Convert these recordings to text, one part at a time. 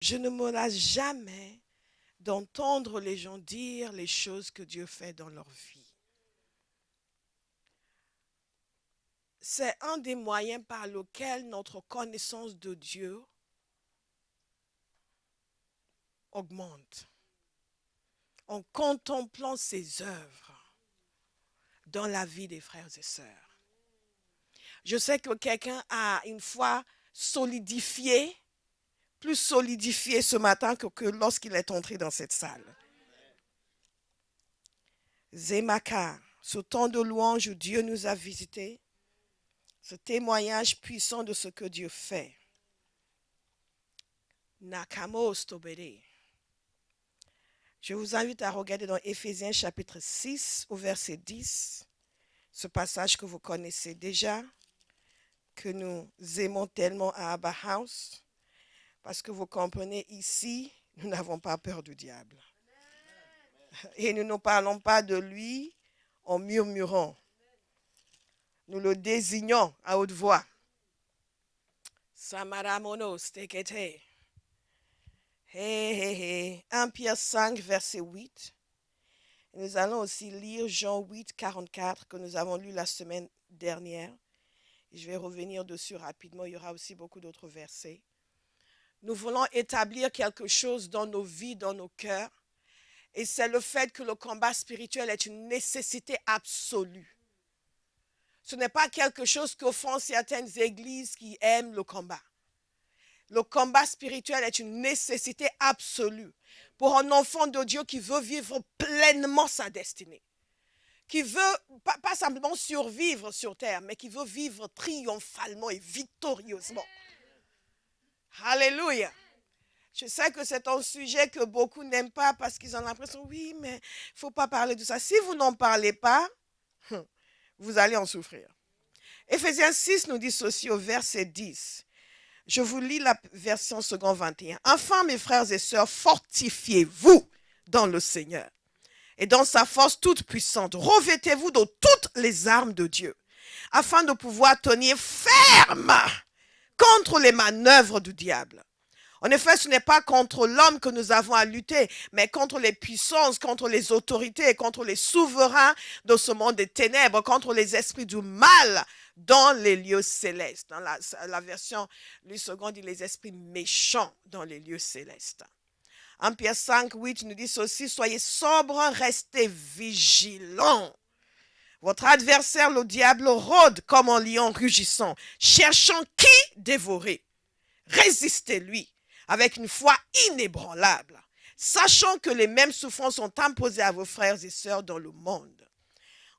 Je ne me lasse jamais d'entendre les gens dire les choses que Dieu fait dans leur vie. C'est un des moyens par lesquels notre connaissance de Dieu augmente. En contemplant ses œuvres dans la vie des frères et sœurs. Je sais que quelqu'un a une foi solidifiée, plus solidifiée ce matin que lorsqu'il est entré dans cette salle. Zémaka, ce temps de louange où Dieu nous a visités, ce témoignage puissant de ce que Dieu fait. Nakamos Tobere. Je vous invite à regarder dans Éphésiens chapitre 6 au verset 10, ce passage que vous connaissez déjà, que nous aimons tellement à Abba House, parce que vous comprenez ici, nous n'avons pas peur du diable. Et nous ne parlons pas de lui en murmurant. Nous le désignons à haute voix. Samaramonos tekete. 1 Pierre 5, verset 8. Nous allons aussi lire Jean 8, 44, que nous avons lu la semaine dernière. Je vais revenir dessus rapidement, il y aura aussi beaucoup d'autres versets. Nous voulons établir quelque chose dans nos vies, dans nos cœurs. Et c'est le fait que le combat spirituel est une nécessité absolue. Ce n'est pas quelque chose que font certaines églises qui aiment le combat. Le combat spirituel est une nécessité absolue pour un enfant de Dieu qui veut vivre pleinement sa destinée. Qui veut pas simplement survivre sur terre, mais qui veut vivre triomphalement et victorieusement. Alléluia. Je sais que c'est un sujet que beaucoup n'aiment pas parce qu'ils ont l'impression, oui, mais il ne faut pas parler de ça. Si vous n'en parlez pas, vous allez en souffrir. Éphésiens 6 nous dit ceci au verset 10. Je vous lis la version second 21. Enfin, mes frères et sœurs, fortifiez-vous dans le Seigneur et dans sa force toute puissante. Revêtez-vous de toutes les armes de Dieu afin de pouvoir tenir ferme contre les manœuvres du diable. En effet, ce n'est pas contre l'homme que nous avons à lutter, mais contre les puissances, contre les autorités, contre les souverains de ce monde des ténèbres, contre les esprits du mal dans les lieux célestes. Dans la version, le second dit les esprits méchants dans les lieux célestes. 1 Pierre 5, 8 nous dit ceci, soyez sobres, restez vigilants. Votre adversaire, le diable, rôde comme un lion rugissant, cherchant qui dévorer. Résistez-lui avec une foi inébranlable, sachant que les mêmes souffrances sont imposées à vos frères et sœurs dans le monde.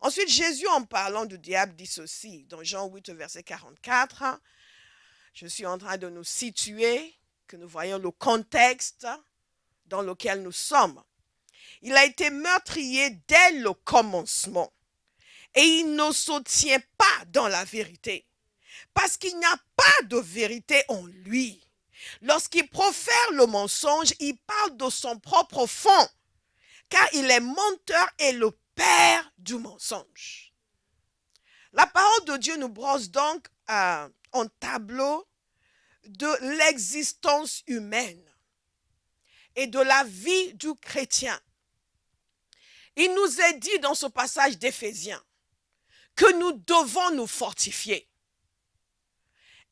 Ensuite, Jésus, en parlant du diable, dit ceci, dans Jean 8, verset 44, je suis en train de nous situer, que nous voyons le contexte dans lequel nous sommes. Il a été meurtrier dès le commencement, et il ne se tient pas dans la vérité, parce qu'il n'y a pas de vérité en lui. Lorsqu'il profère le mensonge, il parle de son propre fond, car il est menteur et le père du mensonge. La parole de Dieu nous brosse donc un tableau de l'existence humaine et de la vie du chrétien. Il nous est dit dans ce passage d'Éphésiens que nous devons nous fortifier.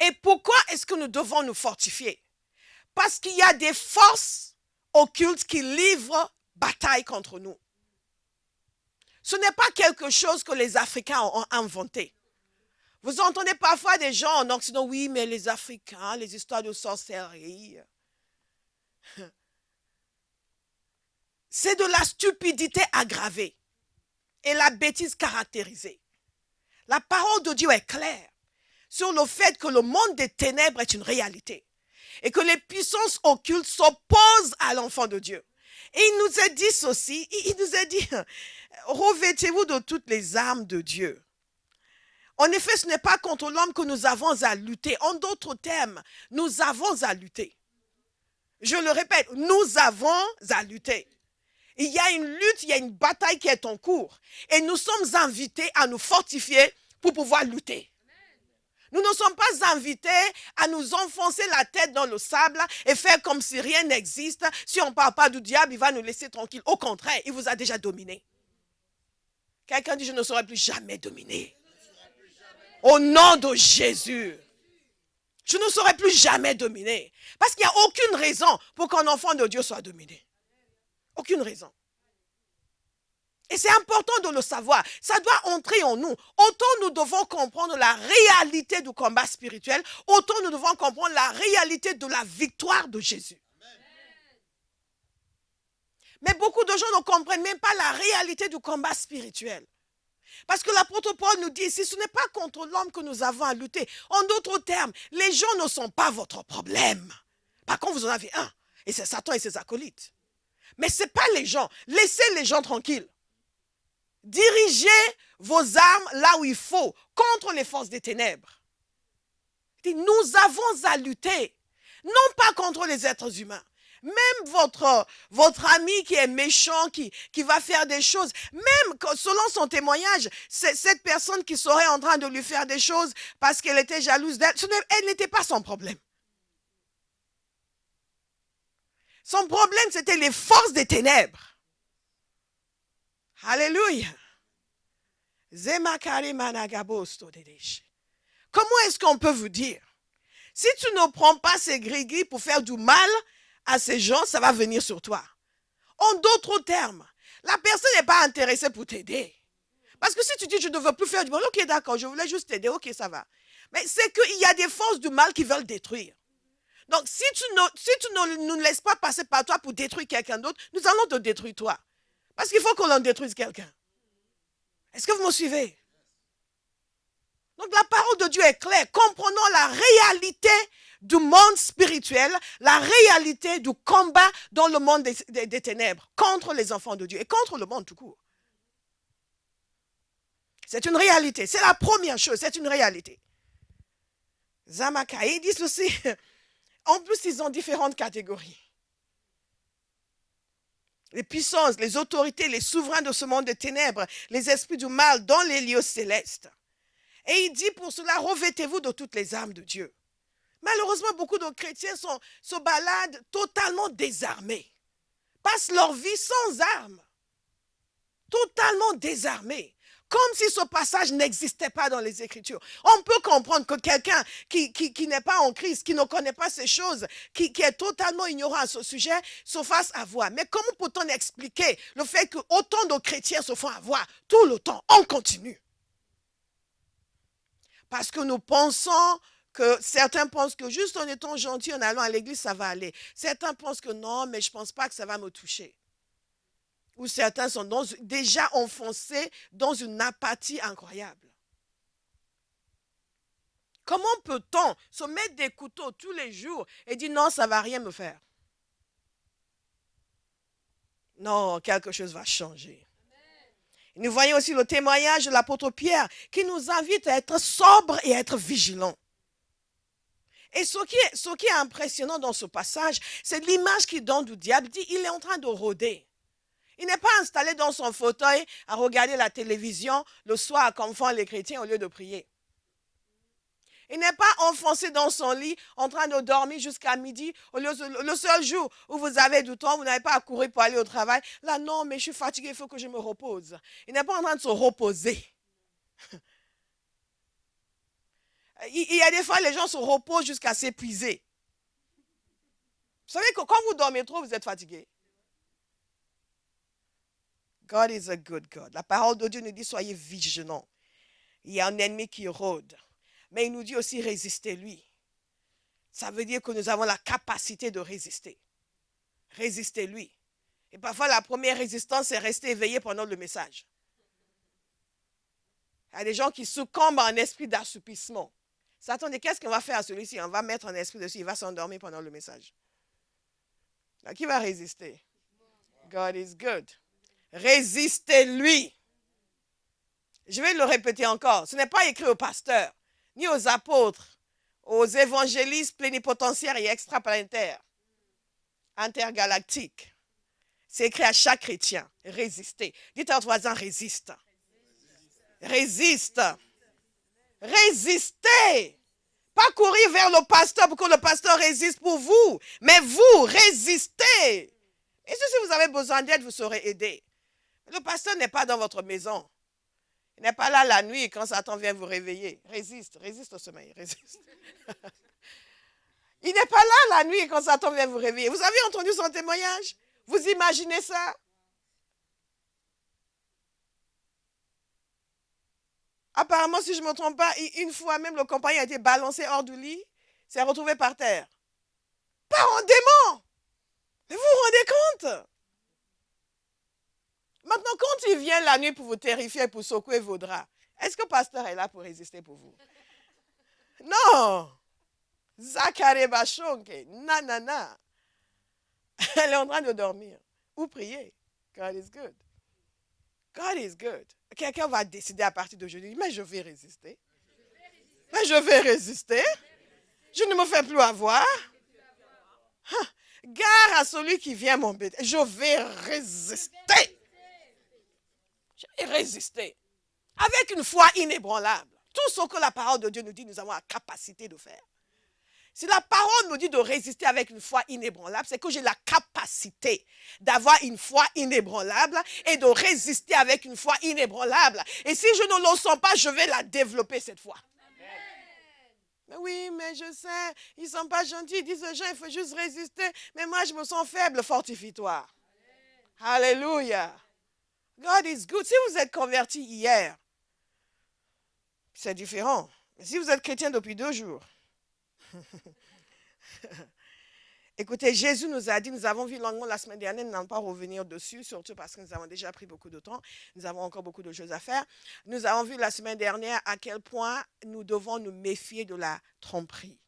Et pourquoi est-ce que nous devons nous fortifier? Parce qu'il y a des forces occultes qui livrent bataille contre nous. Ce n'est pas quelque chose que les Africains ont inventé. Vous entendez parfois des gens en Occident, oui, mais les Africains, les histoires de sorcellerie. C'est de la stupidité aggravée et la bêtise caractérisée. La parole de Dieu est claire sur le fait que le monde des ténèbres est une réalité et que les puissances occultes s'opposent à l'enfant de Dieu. Et il nous a dit ceci, il nous a dit, revêtez-vous de toutes les armes de Dieu. En effet, ce n'est pas contre l'homme que nous avons à lutter. En d'autres termes, nous avons à lutter. Je le répète, nous avons à lutter. Il y a une lutte, il y a une bataille qui est en cours. Et nous sommes invités à nous fortifier pour pouvoir lutter. Nous ne sommes pas invités à nous enfoncer la tête dans le sable et faire comme si rien n'existe. Si on ne parle pas du diable, il va nous laisser tranquille. Au contraire, il vous a déjà dominé. Quelqu'un dit, je ne serai plus jamais dominé. Au nom de Jésus. Je ne serai plus jamais dominé. Parce qu'il n'y a aucune raison pour qu'un enfant de Dieu soit dominé. Aucune raison. Et c'est important de le savoir. Ça doit entrer en nous. Autant nous devons comprendre la réalité du combat spirituel, autant nous devons comprendre la réalité de la victoire de Jésus. Mais beaucoup de gens ne comprennent même pas la réalité du combat spirituel. Parce que l'apôtre Paul nous dit ici, ce n'est pas contre l'homme que nous avons à lutter. En d'autres termes, les gens ne sont pas votre problème. Par contre, vous en avez un. Et c'est Satan et ses acolytes. Mais ce n'est pas les gens. Laissez les gens tranquilles. Dirigez vos armes là où il faut, contre les forces des ténèbres. Nous avons à lutter, non pas contre les êtres humains. Même votre ami qui est méchant, qui va faire des choses, même selon son témoignage, cette personne qui serait en train de lui faire des choses parce qu'elle était jalouse d'elle, elle n'était pas son problème. Son problème, c'était les forces des ténèbres. Alléluia. Comment est-ce qu'on peut vous dire? Si tu ne prends pas ces gris-gris pour faire du mal à ces gens, ça va venir sur toi. En d'autres termes, la personne n'est pas intéressée pour t'aider. Parce que si tu dis, je ne veux plus faire du mal, ok, d'accord, je voulais juste t'aider, ok, ça va. Mais c'est qu'il y a des forces du mal qui veulent détruire. Donc, si tu ne nous laisses pas passer par toi pour détruire quelqu'un d'autre, nous allons te détruire toi. Parce qu'il faut qu'on en détruise quelqu'un. Est-ce que vous me suivez? Donc la parole de Dieu est claire. Comprenons la réalité du monde spirituel, la réalité du combat dans le monde des ténèbres, contre les enfants de Dieu et contre le monde tout court. C'est une réalité. C'est la première chose, c'est une réalité. Zamaka, ils disent aussi, en plus ils ont différentes catégories. Les puissances, les autorités, les souverains de ce monde des ténèbres, les esprits du mal dans les lieux célestes. Et il dit pour cela, revêtez-vous de toutes les armes de Dieu. Malheureusement, beaucoup de chrétiens se baladent totalement désarmés. Passent leur vie sans armes. Totalement désarmés. Comme si ce passage n'existait pas dans les Écritures. On peut comprendre que quelqu'un qui n'est pas en Christ, qui ne connaît pas ces choses, qui est totalement ignorant à ce sujet, se fasse avoir. Mais comment peut-on expliquer le fait que autant de chrétiens se font avoir tout le temps, en continu? Parce que nous pensons que certains pensent que juste en étant gentil, en allant à l'église, ça va aller. Certains pensent que non, mais je ne pense pas que ça va me toucher. Ou certains sont déjà enfoncés dans une apathie incroyable. Comment peut-on se mettre des couteaux tous les jours et dire non, ça ne va rien me faire? Non, quelque chose va changer. Nous voyons aussi le témoignage de l'apôtre Pierre qui nous invite à être sobres et à être vigilants. Et ce qui est impressionnant dans ce passage, c'est l'image qu'il donne du diable. Il dit, il est en train de rôder. Il n'est pas installé dans son fauteuil à regarder la télévision le soir comme font les chrétiens au lieu de prier. Il n'est pas enfoncé dans son lit en train de dormir jusqu'à midi. Le seul jour où vous avez du temps, vous n'avez pas à courir pour aller au travail. Là, non, mais je suis fatigué, il faut que je me repose. Il n'est pas en train de se reposer. Il y a des fois, les gens se reposent jusqu'à s'épuiser. Vous savez que quand vous dormez trop, vous êtes fatigué. God is a good God. La parole de Dieu nous dit, soyez vigilants. Il y a un ennemi qui rôde. Mais il nous dit aussi, résistez-lui. Ça veut dire que nous avons la capacité de résister. Résistez-lui. Et parfois, la première résistance, c'est rester éveillé pendant le message. Il y a des gens qui succombent à un esprit d'assoupissement. Satan dit, qu'est-ce qu'on va faire à celui-ci? On va mettre un esprit dessus, il va s'endormir pendant le message. Alors, qui va résister? God is good. Résistez-lui. Je vais le répéter encore. Ce n'est pas écrit aux pasteurs, ni aux apôtres, aux évangélistes plénipotentiaires et extraplanétaires, intergalactiques. C'est écrit à chaque chrétien. Résistez. Dites à votre voisin, résiste. Résiste. Résistez. Pas courir vers le pasteur pour que le pasteur résiste pour vous, mais vous résistez. Et si vous avez besoin d'aide, vous serez aidé. Le pasteur n'est pas dans votre maison. Il n'est pas là la nuit quand Satan vient vous réveiller. Résiste au sommeil, résiste. Il n'est pas là la nuit quand Satan vient vous réveiller. Vous avez entendu son témoignage? Vous imaginez ça? Apparemment, si je ne me trompe pas, une fois même, le compagnon a été balancé hors du lit, s'est retrouvé par terre. Pas en démon! Mais vous vous rendez compte? Maintenant, quand il vient la nuit pour vous terrifier, pour secouer vos draps, est-ce que le pasteur est là pour résister pour vous? Non! Zachary Bachonke, nanana. Elle est en train de dormir. Ou prier. God is good. God is good. Quelqu'un va décider à partir d'aujourd'hui, mais je vais résister. Mais je vais résister. Je ne me fais plus avoir. Gare à celui qui vient m'embêter. Je vais résister. Je vais résister. Avec une foi inébranlable. Tout ce que la parole de Dieu nous dit, nous avons la capacité de faire. Si la parole nous dit de résister avec une foi inébranlable, c'est que j'ai la capacité d'avoir une foi inébranlable et de résister avec une foi inébranlable. Et si je ne le sens pas, je vais la développer cette foi. Mais oui, mais je sais, ils ne sont pas gentils, ils disent aux gens, il faut juste résister. Mais moi, je me sens faible, fortifie-toi. Alléluia. God is good. Si vous êtes converti hier, c'est différent. Mais si vous êtes chrétien depuis 2 jours, écoutez, Jésus nous a dit, nous avons vu longuement la semaine dernière, nous n'allons pas revenir dessus, surtout parce que nous avons déjà pris beaucoup de temps, nous avons encore beaucoup de choses à faire. Nous avons vu la semaine dernière à quel point nous devons nous méfier de la tromperie.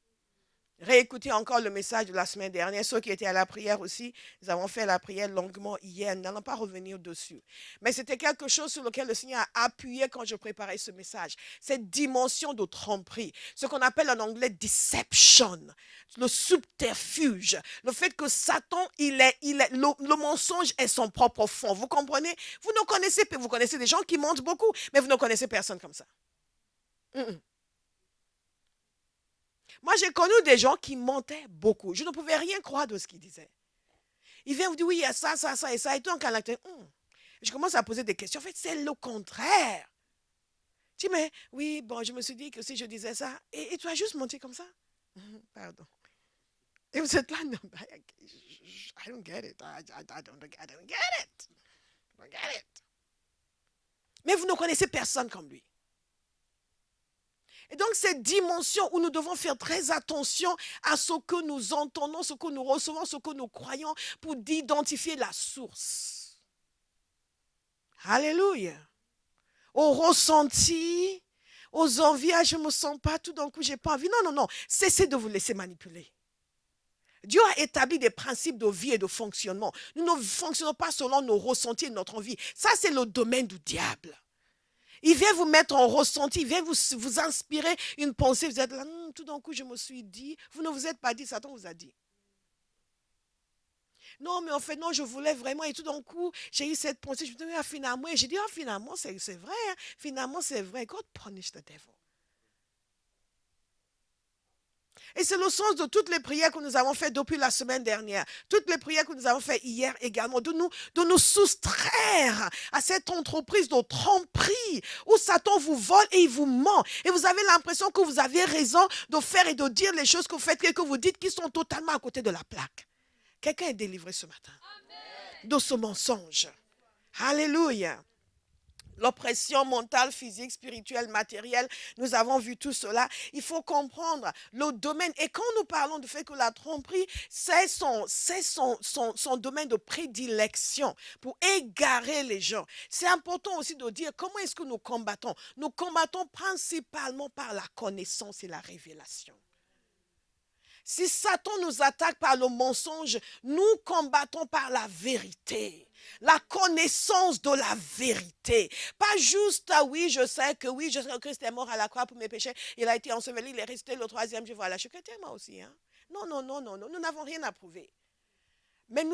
Réécoutez encore le message de la semaine dernière. Ceux qui étaient à la prière aussi, nous avons fait la prière longuement hier. Nous n'allons pas revenir dessus. Mais c'était quelque chose sur lequel le Seigneur a appuyé quand je préparais ce message. Cette dimension de tromperie. Ce qu'on appelle en anglais deception. Le subterfuge. Le fait que Satan, le mensonge est son propre fond. Vous comprenez? Vous connaissez des gens qui mentent beaucoup, mais vous ne connaissez personne comme ça. Moi, j'ai connu des gens qui mentaient beaucoup. Je ne pouvais rien croire de ce qu'ils disaient. Ils viennent vous dire, oui, il y a ça, ça, ça et ça. Et toi, en caractère, je commence à poser des questions. En fait, c'est le contraire. Tu dis, mais oui, bon, je me suis dit que si je disais ça, et tu as juste menti comme ça. Pardon. Et vous êtes là, non, I don't get it. I don't get it. I don't get it. Mais vous ne connaissez personne comme lui. Et donc, cette dimension où nous devons faire très attention à ce que nous entendons, ce que nous recevons, ce que nous croyons, pour identifier la source. Alléluia. Au ressenti, aux envies, je ne me sens pas, tout d'un coup, je n'ai pas envie. Non. Cessez de vous laisser manipuler. Dieu a établi des principes de vie et de fonctionnement. Nous ne fonctionnons pas selon nos ressentis et notre envie. Ça, c'est le domaine du diable. Il vient vous mettre en ressenti, il vient vous inspirer une pensée. Vous êtes là, tout d'un coup, je me suis dit, vous ne vous êtes pas dit, Satan vous a dit. Non, mais en fait, non, je voulais vraiment, et tout d'un coup, j'ai eu cette pensée, je me suis dit, finalement, et j'ai dit, finalement, c'est vrai, hein, finalement, c'est vrai. God punish the devil. Et c'est le sens de toutes les prières que nous avons faites depuis la semaine dernière. Toutes les prières que nous avons faites hier également. De nous soustraire à cette entreprise de tromperie où Satan vous vole et il vous ment. Et vous avez l'impression que vous avez raison de faire et de dire les choses que vous faites et que vous dites qui sont totalement à côté de la plaque. Quelqu'un est délivré ce matin. Amen. De ce mensonge. Alléluia. L'oppression mentale, physique, spirituelle, matérielle, nous avons vu tout cela. Il faut comprendre le domaine. Et quand nous parlons du fait que la tromperie, c'est son domaine de prédilection pour égarer les gens. C'est important aussi de dire comment est-ce que nous combattons. Nous combattons principalement par la connaissance et la révélation. Si Satan nous attaque par le mensonge, nous combattons par la vérité. La connaissance de la vérité. Pas juste, oui, je sais que Christ est mort à la croix pour mes péchés. Il a été enseveli, il est resté le 3e jour. Voilà, je suis chrétien moi aussi. Hein? Non, nous n'avons rien à prouver. Mais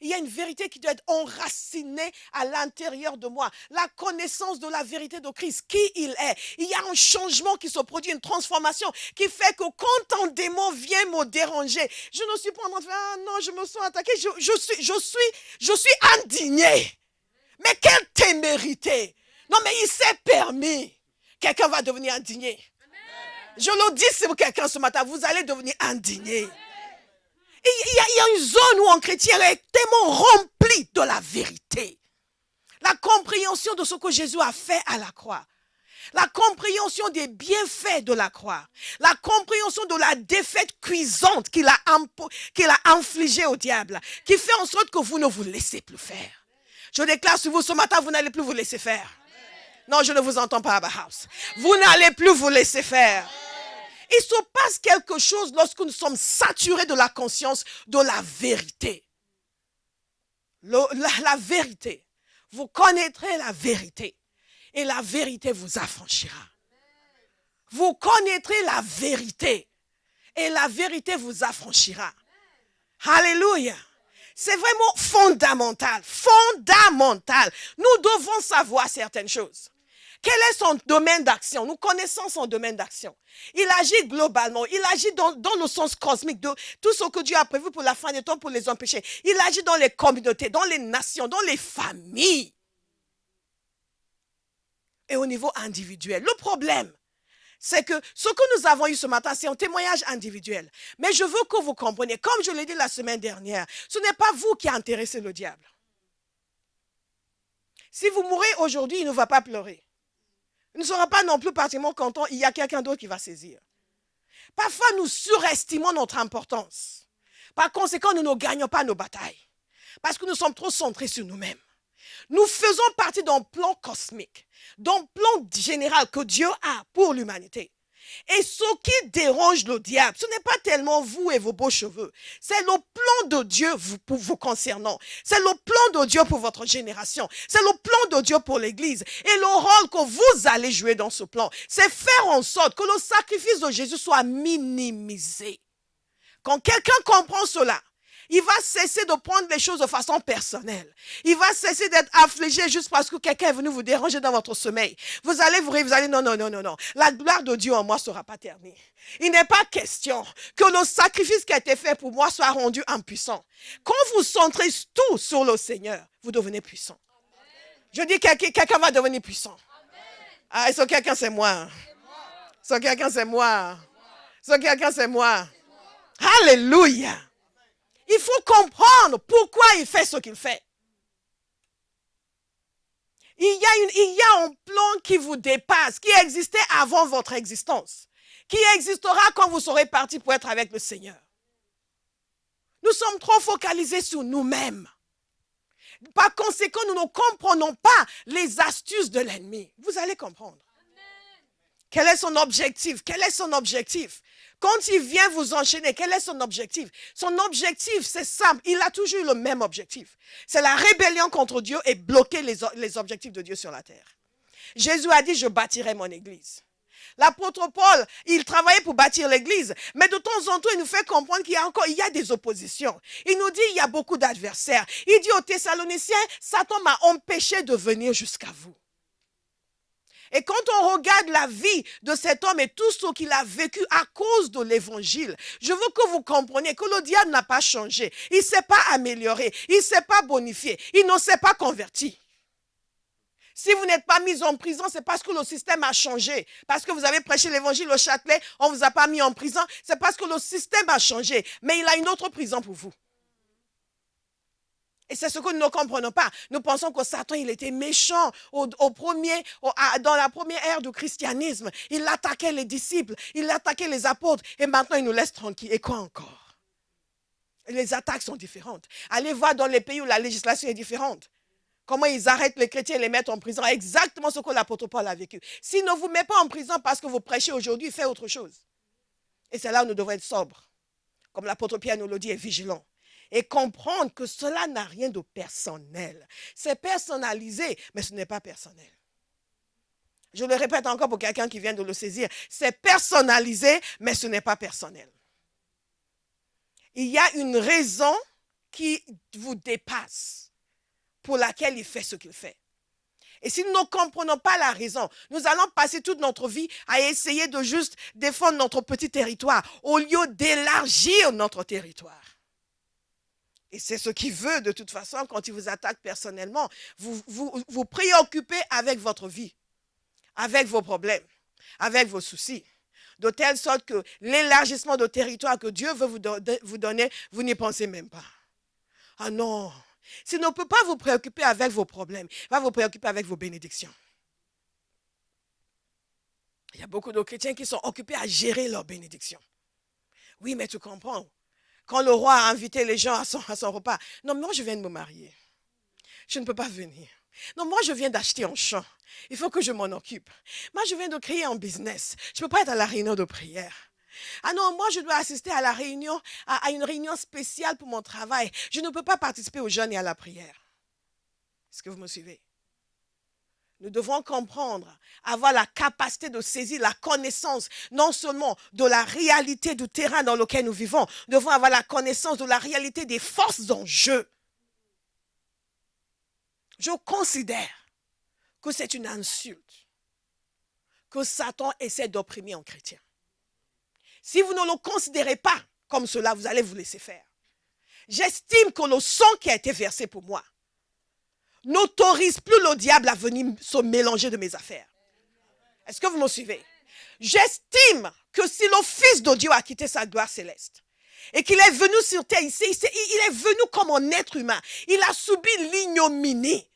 il y a une vérité qui doit être enracinée à l'intérieur de moi. La connaissance de la vérité de Christ, qui il est. Il y a un changement qui se produit, une transformation qui fait que quand un démon vient me déranger, je ne suis pas en train de faire, ah non, je me sens attaqué, je suis indigné. Mais quelle témérité. Non, mais il s'est permis. Quelqu'un va devenir indigné. Je le dis pour quelqu'un ce matin, vous allez devenir indigné. Il y a une zone où un chrétien est tellement rempli de la vérité. La compréhension de ce que Jésus a fait à la croix. La compréhension des bienfaits de la croix. La compréhension de la défaite cuisante qu'il a infligée au diable. Qui fait en sorte que vous ne vous laissez plus faire. Je déclare sur vous ce matin, vous n'allez plus vous laisser faire. Non, je ne vous entends pas à ma house. Vous n'allez plus vous laisser faire. Il se passe quelque chose lorsque nous sommes saturés de la conscience de la vérité. La vérité. Vous connaîtrez la vérité. Et la vérité vous affranchira. Vous connaîtrez la vérité. Et la vérité vous affranchira. Alléluia. C'est vraiment fondamental. Fondamental. Nous devons savoir certaines choses. Quel est son domaine d'action? Nous connaissons son domaine d'action. Il agit globalement. Il agit dans le sens cosmique de tout ce que Dieu a prévu pour la fin des temps, pour les empêcher. Il agit dans les communautés, dans les nations, dans les familles. Et au niveau individuel. Le problème, c'est que ce que nous avons eu ce matin, c'est un témoignage individuel. Mais je veux que vous compreniez, comme je l'ai dit la semaine dernière, ce n'est pas vous qui intéressez le diable. Si vous mourrez aujourd'hui, il ne va pas pleurer. Il ne sera pas non plus particulièrement content, il y a quelqu'un d'autre qui va saisir. Parfois, nous surestimons notre importance. Par conséquent, nous ne gagnons pas nos batailles. Parce que nous sommes trop centrés sur nous-mêmes. Nous faisons partie d'un plan cosmique, d'un plan général que Dieu a pour l'humanité. Et ce qui dérange le diable, ce n'est pas tellement vous et vos beaux cheveux. C'est le plan de Dieu pour vous concernant. C'est le plan de Dieu pour votre génération. C'est le plan de Dieu pour l'Église. Et le rôle que vous allez jouer dans ce plan, c'est faire en sorte que le sacrifice de Jésus soit minimisé. Quand quelqu'un comprend cela, il va cesser de prendre les choses de façon personnelle. Il va cesser d'être affligé juste parce que quelqu'un est venu vous déranger dans votre sommeil. Vous allez non. La gloire de Dieu en moi ne sera pas terminée. Il n'est pas question que le sacrifice qui a été fait pour moi soit rendu impuissant. Quand vous centrez tout sur le Seigneur, vous devenez puissant. Je dis que quelqu'un va devenir puissant. Ah, et ce quelqu'un c'est moi. Ce quelqu'un c'est moi. Ce quelqu'un c'est moi. Alléluia. Il faut comprendre pourquoi il fait ce qu'il fait. Il y a un plan qui vous dépasse, qui existait avant votre existence, qui existera quand vous serez parti pour être avec le Seigneur. Nous sommes trop focalisés sur nous-mêmes. Par conséquent, nous ne comprenons pas les astuces de l'ennemi. Vous allez comprendre. Quel est son objectif? Quel est son objectif? Quand il vient vous enchaîner, quel est son objectif? Son objectif, c'est simple. Il a toujours eu le même objectif. C'est la rébellion contre Dieu et bloquer les objectifs de Dieu sur la terre. Jésus a dit, je bâtirai mon église. L'apôtre Paul, il travaillait pour bâtir l'église, mais de temps en temps, il nous fait comprendre qu'il y a des oppositions. Il nous dit, il y a beaucoup d'adversaires. Il dit aux Thessaloniciens, Satan m'a empêché de venir jusqu'à vous. Et quand on regarde la vie de cet homme et tout ce qu'il a vécu à cause de l'évangile, je veux que vous compreniez que le diable n'a pas changé. Il ne s'est pas amélioré. Il ne s'est pas bonifié. Il ne s'est pas converti. Si vous n'êtes pas mis en prison, c'est parce que le système a changé. Parce que vous avez prêché l'évangile au Châtelet, on ne vous a pas mis en prison. C'est parce que le système a changé. Mais il a une autre prison pour vous. Et c'est ce que nous ne comprenons pas. Nous pensons que Satan, il était méchant dans la première ère du christianisme. Il attaquait les disciples, il attaquait les apôtres. Et maintenant, il nous laisse tranquilles. Et quoi encore? Les attaques sont différentes. Allez voir dans les pays où la législation est différente. Comment ils arrêtent les chrétiens et les mettent en prison. Exactement ce que l'apôtre Paul a vécu. S'il ne vous met pas en prison parce que vous prêchez aujourd'hui, faites autre chose. Et c'est là où nous devons être sobres. Comme l'apôtre Pierre nous le dit, et vigilants. Et comprendre que cela n'a rien de personnel. C'est personnalisé, mais ce n'est pas personnel. Je le répète encore pour quelqu'un qui vient de le saisir. C'est personnalisé, mais ce n'est pas personnel. Il y a une raison qui vous dépasse, pour laquelle il fait ce qu'il fait. Et si nous ne comprenons pas la raison, nous allons passer toute notre vie à essayer de juste défendre notre petit territoire au lieu d'élargir notre territoire. Et c'est ce qu'il veut de toute façon quand il vous attaque personnellement. Vous préoccupez avec votre vie, avec vos problèmes, avec vos soucis. De telle sorte que l'élargissement de territoire que Dieu veut vous donner, vous n'y pensez même pas. Ah non, s'il ne peut pas vous préoccuper avec vos problèmes, il va vous préoccuper avec vos bénédictions. Il y a beaucoup de chrétiens qui sont occupés à gérer leurs bénédictions. Oui, mais tu comprends. Quand le roi a invité les gens à son repas, non, moi je viens de me marier. Je ne peux pas venir. Non, moi je viens d'acheter un champ. Il faut que je m'en occupe. Moi je viens de créer un business. Je ne peux pas être à la réunion de prière. Ah non, moi je dois assister à la réunion, à une réunion spéciale pour mon travail. Je ne peux pas participer au jeûne et à la prière. Est-ce que vous me suivez? Nous devons comprendre, avoir la capacité de saisir la connaissance, non seulement de la réalité du terrain dans lequel nous vivons, nous devons avoir la connaissance de la réalité des forces en jeu. Je considère que c'est une insulte que Satan essaie d'opprimer un chrétien. Si vous ne le considérez pas comme cela, vous allez vous laisser faire. J'estime que le sang qui a été versé pour moi n'autorise plus le diable à venir se mélanger de mes affaires. Est-ce que vous me suivez? J'estime que si le Fils de Dieu a quitté sa gloire céleste et qu'il est venu sur terre ici, il est venu comme un être humain. Il a subi l'ignominie.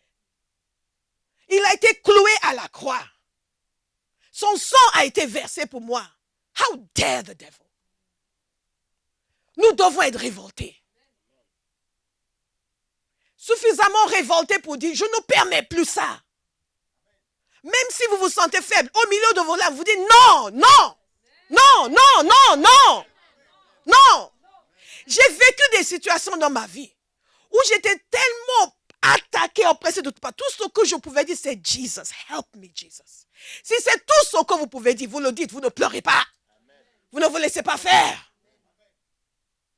Il a été cloué à la croix. Son sang a été versé pour moi. How dare the devil? Nous devons être révoltés. Suffisamment révoltés pour dire, je ne permets plus ça. Même si vous vous sentez faible, au milieu de vos larmes, vous dites non, non, non, non, non, non, non. J'ai vécu des situations dans ma vie où j'étais tellement attaqué, oppressé de tout part. Tout ce que je pouvais dire, c'est Jesus, help me, Jesus. Si c'est tout ce que vous pouvez dire, vous le dites, vous ne pleurez pas. Vous ne vous laissez pas faire.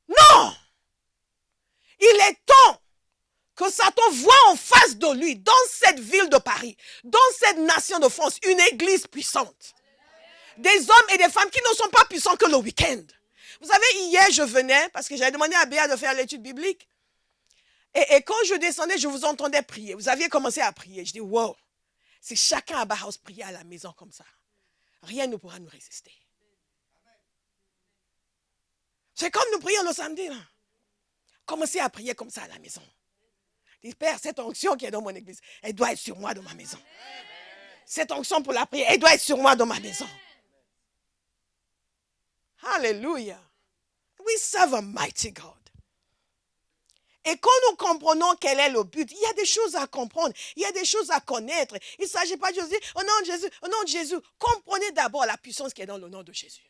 Non. Il est temps que Satan voit en face de lui, dans cette ville de Paris, dans cette nation de France, une église puissante. Des hommes et des femmes qui ne sont pas puissants que le week-end. Vous savez, hier, je venais, parce que j'avais demandé à Béa de faire l'étude biblique. Et quand je descendais, je vous entendais prier. Vous aviez commencé à prier. Je dis, wow, si chacun à Bauhaus priait à la maison comme ça, rien ne pourra nous résister. C'est comme nous prions le samedi. Là. Commencez à prier comme ça à la maison. Dis, Père, cette onction qui est dans mon église, elle doit être sur moi dans ma maison. Cette onction pour la prière, elle doit être sur moi dans ma maison. Alléluia. We serve a mighty God. Et quand nous comprenons quel est le but, il y a des choses à comprendre, il y a des choses à connaître. Il ne s'agit pas de dire, au nom de Jésus, au nom de Jésus. Comprenez d'abord la puissance qui est dans le nom de Jésus.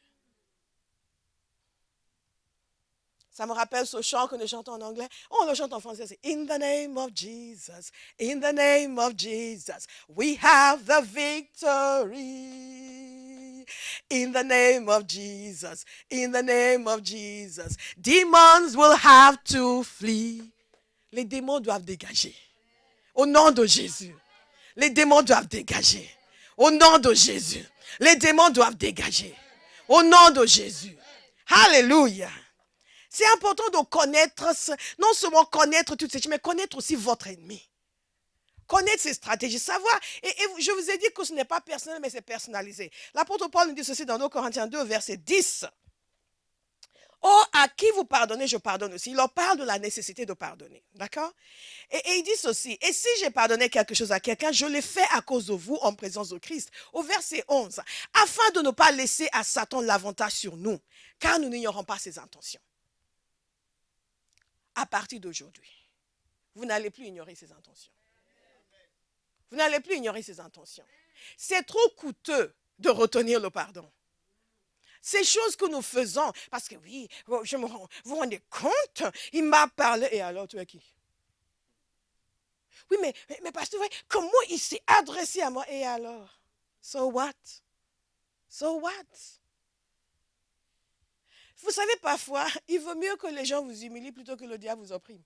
Ça me rappelle ce chant que nous chantons en anglais. On le chante en français, c'est In the name of Jesus, in the name of Jesus, we have the victory. In the name of Jesus, in the name of Jesus, demons will have to flee. Les démons doivent dégager. Au nom de Jésus. Les démons doivent dégager. Au nom de Jésus. Les démons doivent dégager. Au nom de Jésus. Alléluia. C'est important de connaître, non seulement connaître toutes ces choses, mais connaître aussi votre ennemi. Connaître ses stratégies, savoir. Et je vous ai dit que ce n'est pas personnel, mais c'est personnalisé. L'apôtre Paul nous dit ceci dans 2 Corinthiens 2, verset 10. Oh, à qui vous pardonnez, je pardonne aussi. Il leur parle de la nécessité de pardonner. D'accord? Et il dit ceci. Et si j'ai pardonné quelque chose à quelqu'un, je l'ai fait à cause de vous en présence de Christ. Au verset 11. Afin de ne pas laisser à Satan l'avantage sur nous, car nous n'ignorons pas ses intentions. À partir d'aujourd'hui, vous n'allez plus ignorer ses intentions. Vous n'allez plus ignorer ses intentions. C'est trop coûteux de retenir le pardon. Ces choses que nous faisons, parce que oui, vous vous rendez compte, il m'a parlé, et alors tu es qui? Oui, mais pasteur, comment il s'est adressé à moi, et alors? So what? So what? Vous savez, parfois, il vaut mieux que les gens vous humilient plutôt que le diable vous opprime.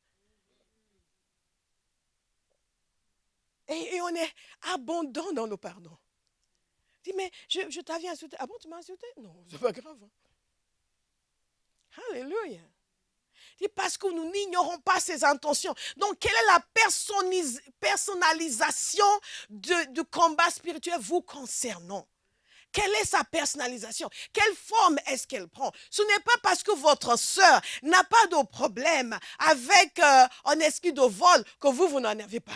Et on est abondant dans le pardon. Dis, mais je t'avais insulté. Ah bon, tu m'as insulté? Non, c'est pas grave. Alléluia. Dis, parce que nous n'ignorons pas ses intentions. Donc, quelle est la personnalisation du combat spirituel vous concernant? Quelle est sa personnalisation? Quelle forme est-ce qu'elle prend? Ce n'est pas parce que votre sœur n'a pas de problème avec un esprit de vol que vous n'en avez pas.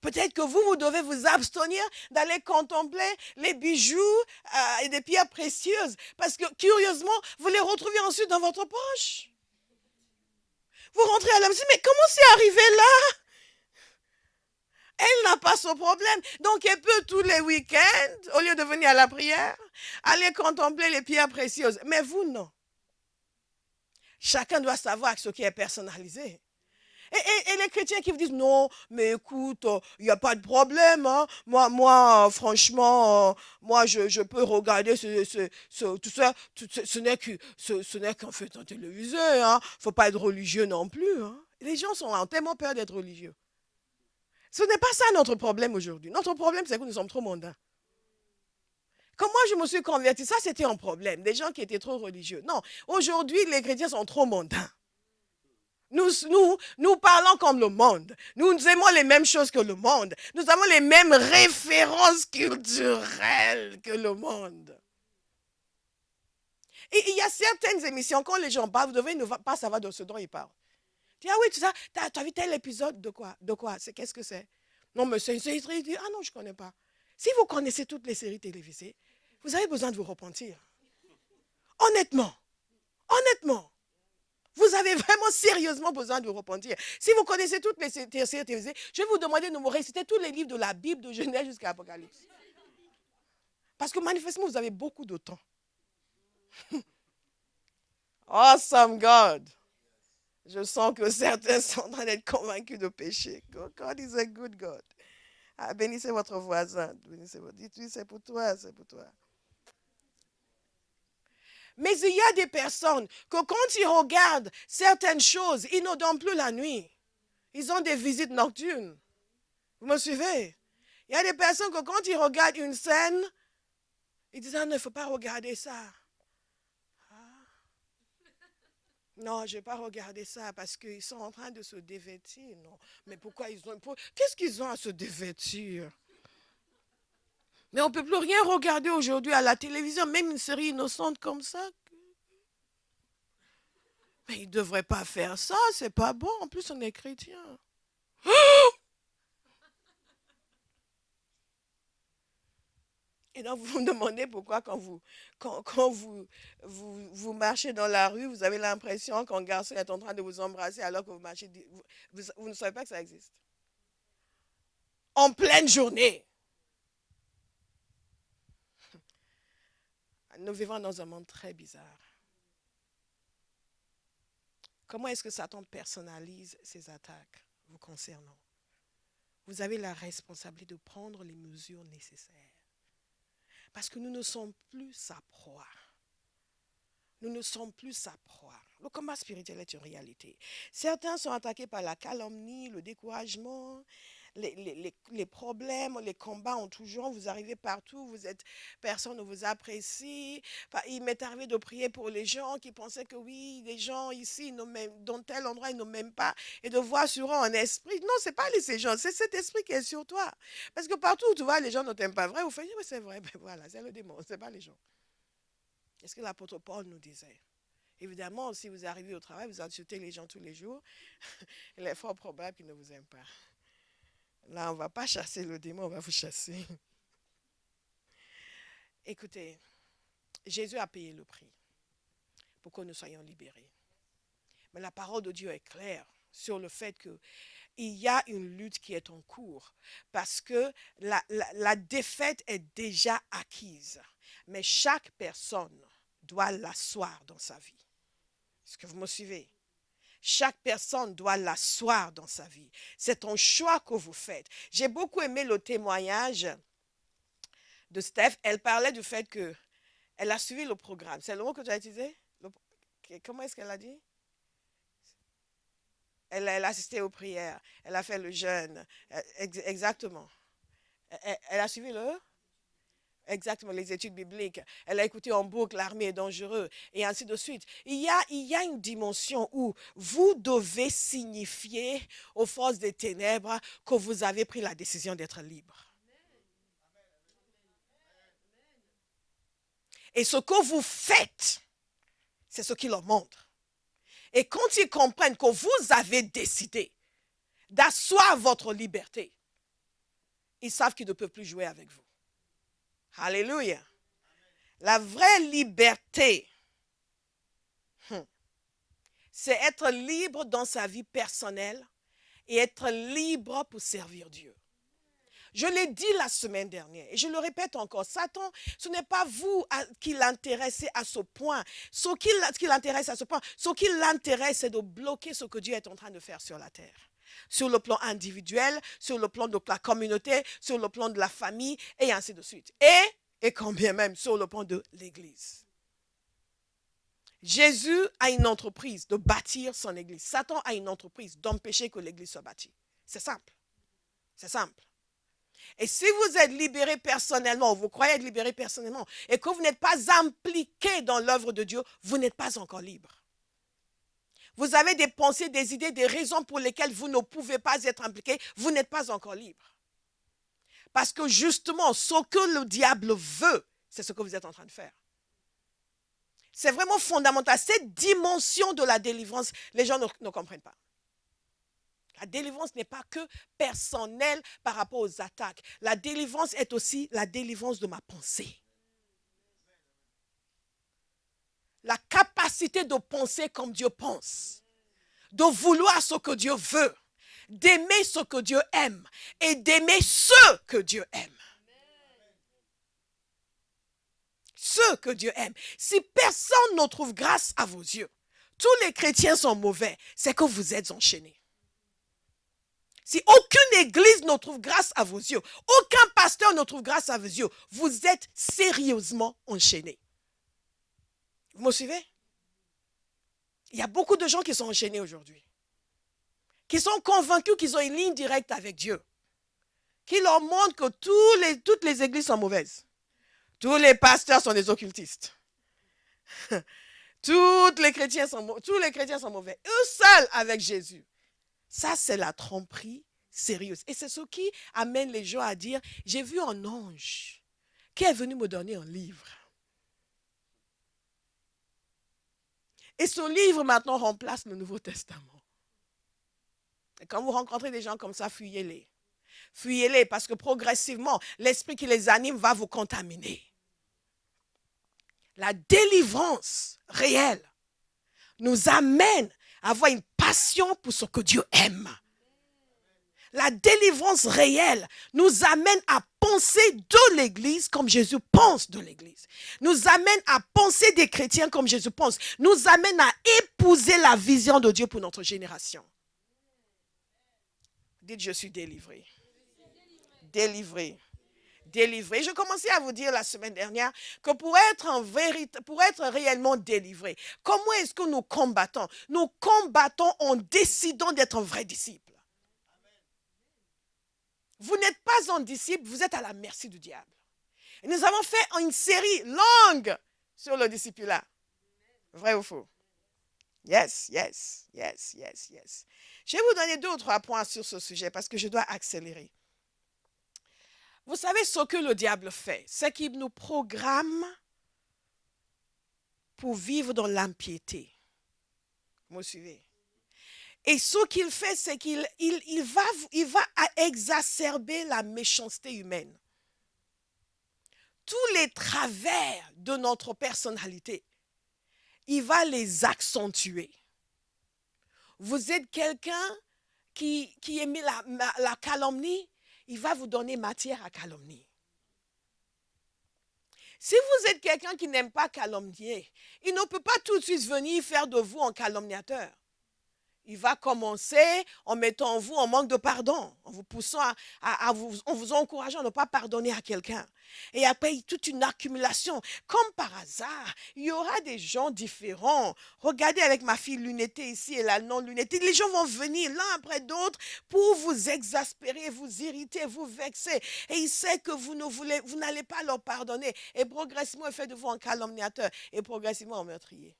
Peut-être que vous devez vous abstenir d'aller contempler les bijoux et des pierres précieuses. Parce que, curieusement, vous les retrouvez ensuite dans votre poche. Vous rentrez à la maison, mais comment c'est arrivé là? Elle n'a pas ce problème. Donc, elle peut tous les week-ends, au lieu de venir à la prière, aller contempler les pierres précieuses. Mais vous, non. Chacun doit savoir ce qui est personnalisé. Et les chrétiens qui vous disent, non, mais écoute, il n'y a pas de problème. Hein. Moi franchement, moi, je peux regarder tout ça. Ce n'est qu'en fait un télévisé. Il ne faut pas être religieux non plus. Hein. Les gens ont tellement peur d'être religieux. Ce n'est pas ça notre problème aujourd'hui. Notre problème, c'est que nous sommes trop mondains. Quand moi, je me suis converti, ça, c'était un problème. Des gens qui étaient trop religieux. Non, aujourd'hui, les chrétiens sont trop mondains. Nous parlons comme le monde. Nous aimons les mêmes choses que le monde. Nous avons les mêmes références culturelles que le monde. Et il y a certaines émissions, quand les gens parlent, vous devez ne pas savoir de ce dont ils parlent. Tu dis, ah oui, tu as vu tel épisode de quoi? De quoi? Qu'est-ce que c'est? Non, mais c'est une série télévisée. Ah non, je ne connais pas. Si vous connaissez toutes les séries télévisées, vous avez besoin de vous repentir. Honnêtement. Vous avez vraiment sérieusement besoin de vous repentir. Si vous connaissez toutes les séries télévisées, je vais vous demander de me réciter tous les livres de la Bible, de Genèse jusqu'à Apocalypse. Parce que manifestement, vous avez beaucoup de temps. Awesome God. Je sens que certains sont en train d'être convaincus de péché. God is a good God. Ah, bénissez votre voisin. Dites-lui, c'est pour toi, c'est pour toi. Mais il y a des personnes que quand ils regardent certaines choses, ils ne dorment plus la nuit. Ils ont des visites nocturnes. Vous me suivez? Il y a des personnes que quand ils regardent une scène, ils disent, ah non, il ne faut pas regarder ça. Non, je ne vais pas regarder ça parce qu'ils sont en train de se dévêtir. Non, mais pourquoi ils ont... Qu'est-ce qu'ils ont à se dévêtir? Mais on ne peut plus rien regarder aujourd'hui à la télévision, même une série innocente comme ça. Mais ils ne devraient pas faire ça, c'est pas bon. En plus, on est chrétien. Et donc, vous vous demandez pourquoi quand vous marchez dans la rue, vous avez l'impression qu'un garçon est en train de vous embrasser alors que vous marchez. Vous ne savez pas que ça existe. En pleine journée. Nous vivons dans un monde très bizarre. Comment est-ce que Satan personnalise ses attaques vous concernant? Vous avez la responsabilité de prendre les mesures nécessaires. Parce que nous ne sommes plus sa proie. Nous ne sommes plus sa proie. Le combat spirituel est une réalité. Certains sont attaqués par la calomnie, le découragement, les problèmes, les combats ont toujours, vous arrivez partout, personne ne vous apprécie. Il m'est arrivé de prier pour les gens qui pensaient que oui, les gens ici, dans tel endroit, ils ne m'aiment pas. Et de voir sur eux un esprit. Non, ce n'est pas ces gens, c'est cet esprit qui est sur toi. Parce que partout où tu vois, les gens ne t'aiment pas vrai, vous faites, oui, c'est vrai, ben voilà, c'est le démon, ce n'est pas les gens. Qu'est-ce que l'apôtre Paul nous disait? Évidemment, si vous arrivez au travail, vous insultez les gens tous les jours, il est fort probable qu'ils ne vous aiment pas. Là, on ne va pas chasser le démon, on va vous chasser. Écoutez, Jésus a payé le prix pour que nous soyons libérés. Mais la parole de Dieu est claire sur le fait qu'il y a une lutte qui est en cours parce que la défaite est déjà acquise. Mais chaque personne doit l'asseoir dans sa vie. Est-ce que vous me suivez? Chaque personne doit l'asseoir dans sa vie. C'est un choix que vous faites. J'ai beaucoup aimé le témoignage de Steph. Elle parlait du fait qu'elle a suivi le programme. C'est le mot que tu as utilisé? Comment est-ce qu'elle a dit? Elle a assisté aux prières. Elle a fait le jeûne. Exactement. Elle a suivi exactement les études bibliques. Elle a écouté en boucle L'armée est dangereux et ainsi de suite. Il y a une dimension où vous devez signifier aux forces des ténèbres que vous avez pris la décision d'être libre. Et ce que vous faites, c'est ce qui leur montre. Et quand ils comprennent que vous avez décidé d'asseoir votre liberté, ils savent qu'ils ne peuvent plus jouer avec vous. Alléluia. La vraie liberté, c'est être libre dans sa vie personnelle et être libre pour servir Dieu. Je l'ai dit la semaine dernière et je le répète encore. Satan, ce n'est pas vous qui l'intéressez à ce point. Ce qui l'intéresse à ce point, ce qui l'intéresse, c'est de bloquer ce que Dieu est en train de faire sur la terre. Sur le plan individuel, sur le plan de la communauté, sur le plan de la famille et ainsi de suite. Et quand bien même sur le plan de l'Église. Jésus a une entreprise de bâtir son Église. Satan a une entreprise d'empêcher que l'Église soit bâtie. C'est simple. C'est simple. Et si vous êtes libéré personnellement, ou vous croyez être libéré personnellement, et que vous n'êtes pas impliqué dans l'œuvre de Dieu, vous n'êtes pas encore libre. Vous avez des pensées, des idées, des raisons pour lesquelles vous ne pouvez pas être impliqué, vous n'êtes pas encore libre. Parce que justement, ce que le diable veut, c'est ce que vous êtes en train de faire. C'est vraiment fondamental. Cette dimension de la délivrance, les gens ne comprennent pas. La délivrance n'est pas que personnelle par rapport aux attaques. La délivrance est aussi la délivrance de ma pensée. La capacité de penser comme Dieu pense. De vouloir ce que Dieu veut. D'aimer ce que Dieu aime. Et d'aimer ceux que Dieu aime. Ceux que Dieu aime. Si personne ne trouve grâce à vos yeux, tous les chrétiens sont mauvais, c'est que vous êtes enchaînés. Si aucune église ne trouve grâce à vos yeux, aucun pasteur ne trouve grâce à vos yeux, vous êtes sérieusement enchaînés. Vous me suivez? Il y a beaucoup de gens qui sont enchaînés aujourd'hui, qui sont convaincus qu'ils ont une ligne directe avec Dieu, qui leur montrent que toutes les églises sont mauvaises. Tous les pasteurs sont des occultistes. Tous les chrétiens sont mauvais. Eux seuls avec Jésus. Ça, c'est la tromperie sérieuse. Et c'est ce qui amène les gens à dire, j'ai vu un ange qui est venu me donner un livre. Et ce livre maintenant remplace le Nouveau Testament. Et quand vous rencontrez des gens comme ça, fuyez-les. Fuyez-les parce que progressivement, l'esprit qui les anime va vous contaminer. La délivrance réelle nous amène à avoir une passion pour ce que Dieu aime. La délivrance réelle nous amène à penser de l'Église comme Jésus pense de l'Église. Nous amène à penser des chrétiens comme Jésus pense. Nous amène à épouser la vision de Dieu pour notre génération. Dites, je suis délivré. Délivré. Délivré. Je commençais à vous dire la semaine dernière que pour être réellement délivré, comment est-ce que nous combattons? Nous combattons en décidant d'être un vrai disciple. Vous n'êtes pas un disciple, vous êtes à la merci du diable. Et nous avons fait une série longue sur le discipulat. Vrai ou faux? Yes, yes, yes, yes, yes. Je vais vous donner 2 ou 3 points sur ce sujet parce que je dois accélérer. Vous savez ce que le diable fait, c'est qu'il nous programme pour vivre dans l'impiété. Vous me suivez? Et ce qu'il fait, c'est qu'il va exacerber la méchanceté humaine. Tous les travers de notre personnalité, il va les accentuer. Vous êtes quelqu'un qui aime la calomnie, il va vous donner matière à calomnie. Si vous êtes quelqu'un qui n'aime pas calomnier, il ne peut pas tout de suite venir faire de vous un calomniateur. Il va commencer en mettant en vous un manque de pardon, en vous poussant en vous encourageant à ne pas pardonner à quelqu'un. Et après, toute une accumulation. Comme par hasard, il y aura des gens différents. Regardez avec ma fille lunettée ici et la non-lunettée. Les gens vont venir l'un après d'autre pour vous exaspérer, vous irriter, vous vexer. Et il sait que vous n'allez pas leur pardonner. Et progressivement, il fait de vous un calomniateur. Et progressivement, un meurtrier.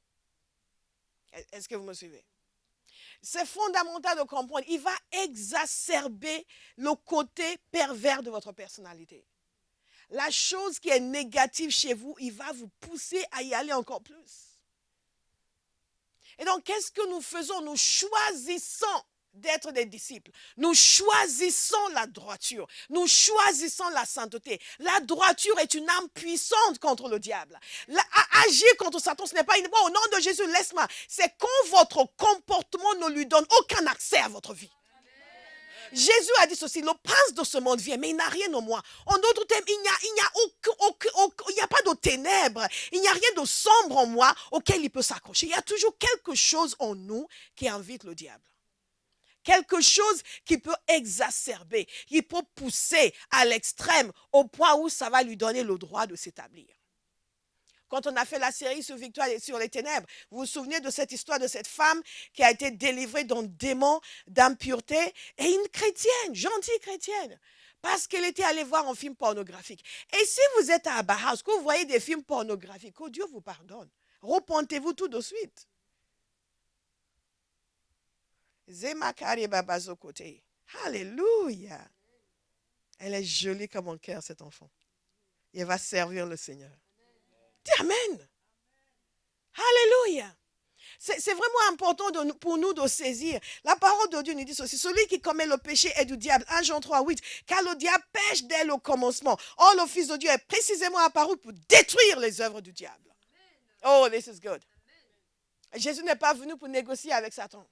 Est-ce que vous me suivez? C'est fondamental de comprendre. Il va exacerber le côté pervers de votre personnalité. La chose qui est négative chez vous, il va vous pousser à y aller encore plus. Et donc, qu'est-ce que nous faisons? Nous choisissons d'être des disciples. Nous choisissons la droiture. Nous choisissons la sainteté. La droiture est une arme puissante contre le diable. Agir contre Satan, ce n'est pas une voie. Au nom de Jésus, laisse-moi. C'est quand votre comportement ne lui donne aucun accès à votre vie. Jésus a dit ceci, le prince de ce monde vient, mais il n'a rien en moi. En d'autres termes, il n'y a pas de ténèbres, il n'y a rien de sombre en moi auquel il peut s'accrocher. Il y a toujours quelque chose en nous qui invite le diable. Quelque chose qui peut exacerber, qui peut pousser à l'extrême au point où ça va lui donner le droit de s'établir. Quand on a fait la série sur Victoire et sur les ténèbres, vous vous souvenez de cette histoire de cette femme qui a été délivrée d'un démon d'impureté et une chrétienne, gentille chrétienne, parce qu'elle était allée voir un film pornographique. Et si vous êtes à Abaha, que vous voyez des films pornographiques, que Dieu vous pardonne. Repentez-vous tout de suite. Alléluia. Elle est jolie comme un cœur, cet enfant. Et elle va servir le Seigneur. Dis Amen. Alléluia. C'est vraiment important pour nous de saisir. La parole de Dieu nous dit ceci. Celui qui commet le péché est du diable. 1 Jean 3, 8. Car le diable pêche dès le commencement. Or, le Fils de Dieu est précisément apparu pour détruire les œuvres du diable. Oh, this is good. Jésus n'est pas venu pour négocier avec Satan.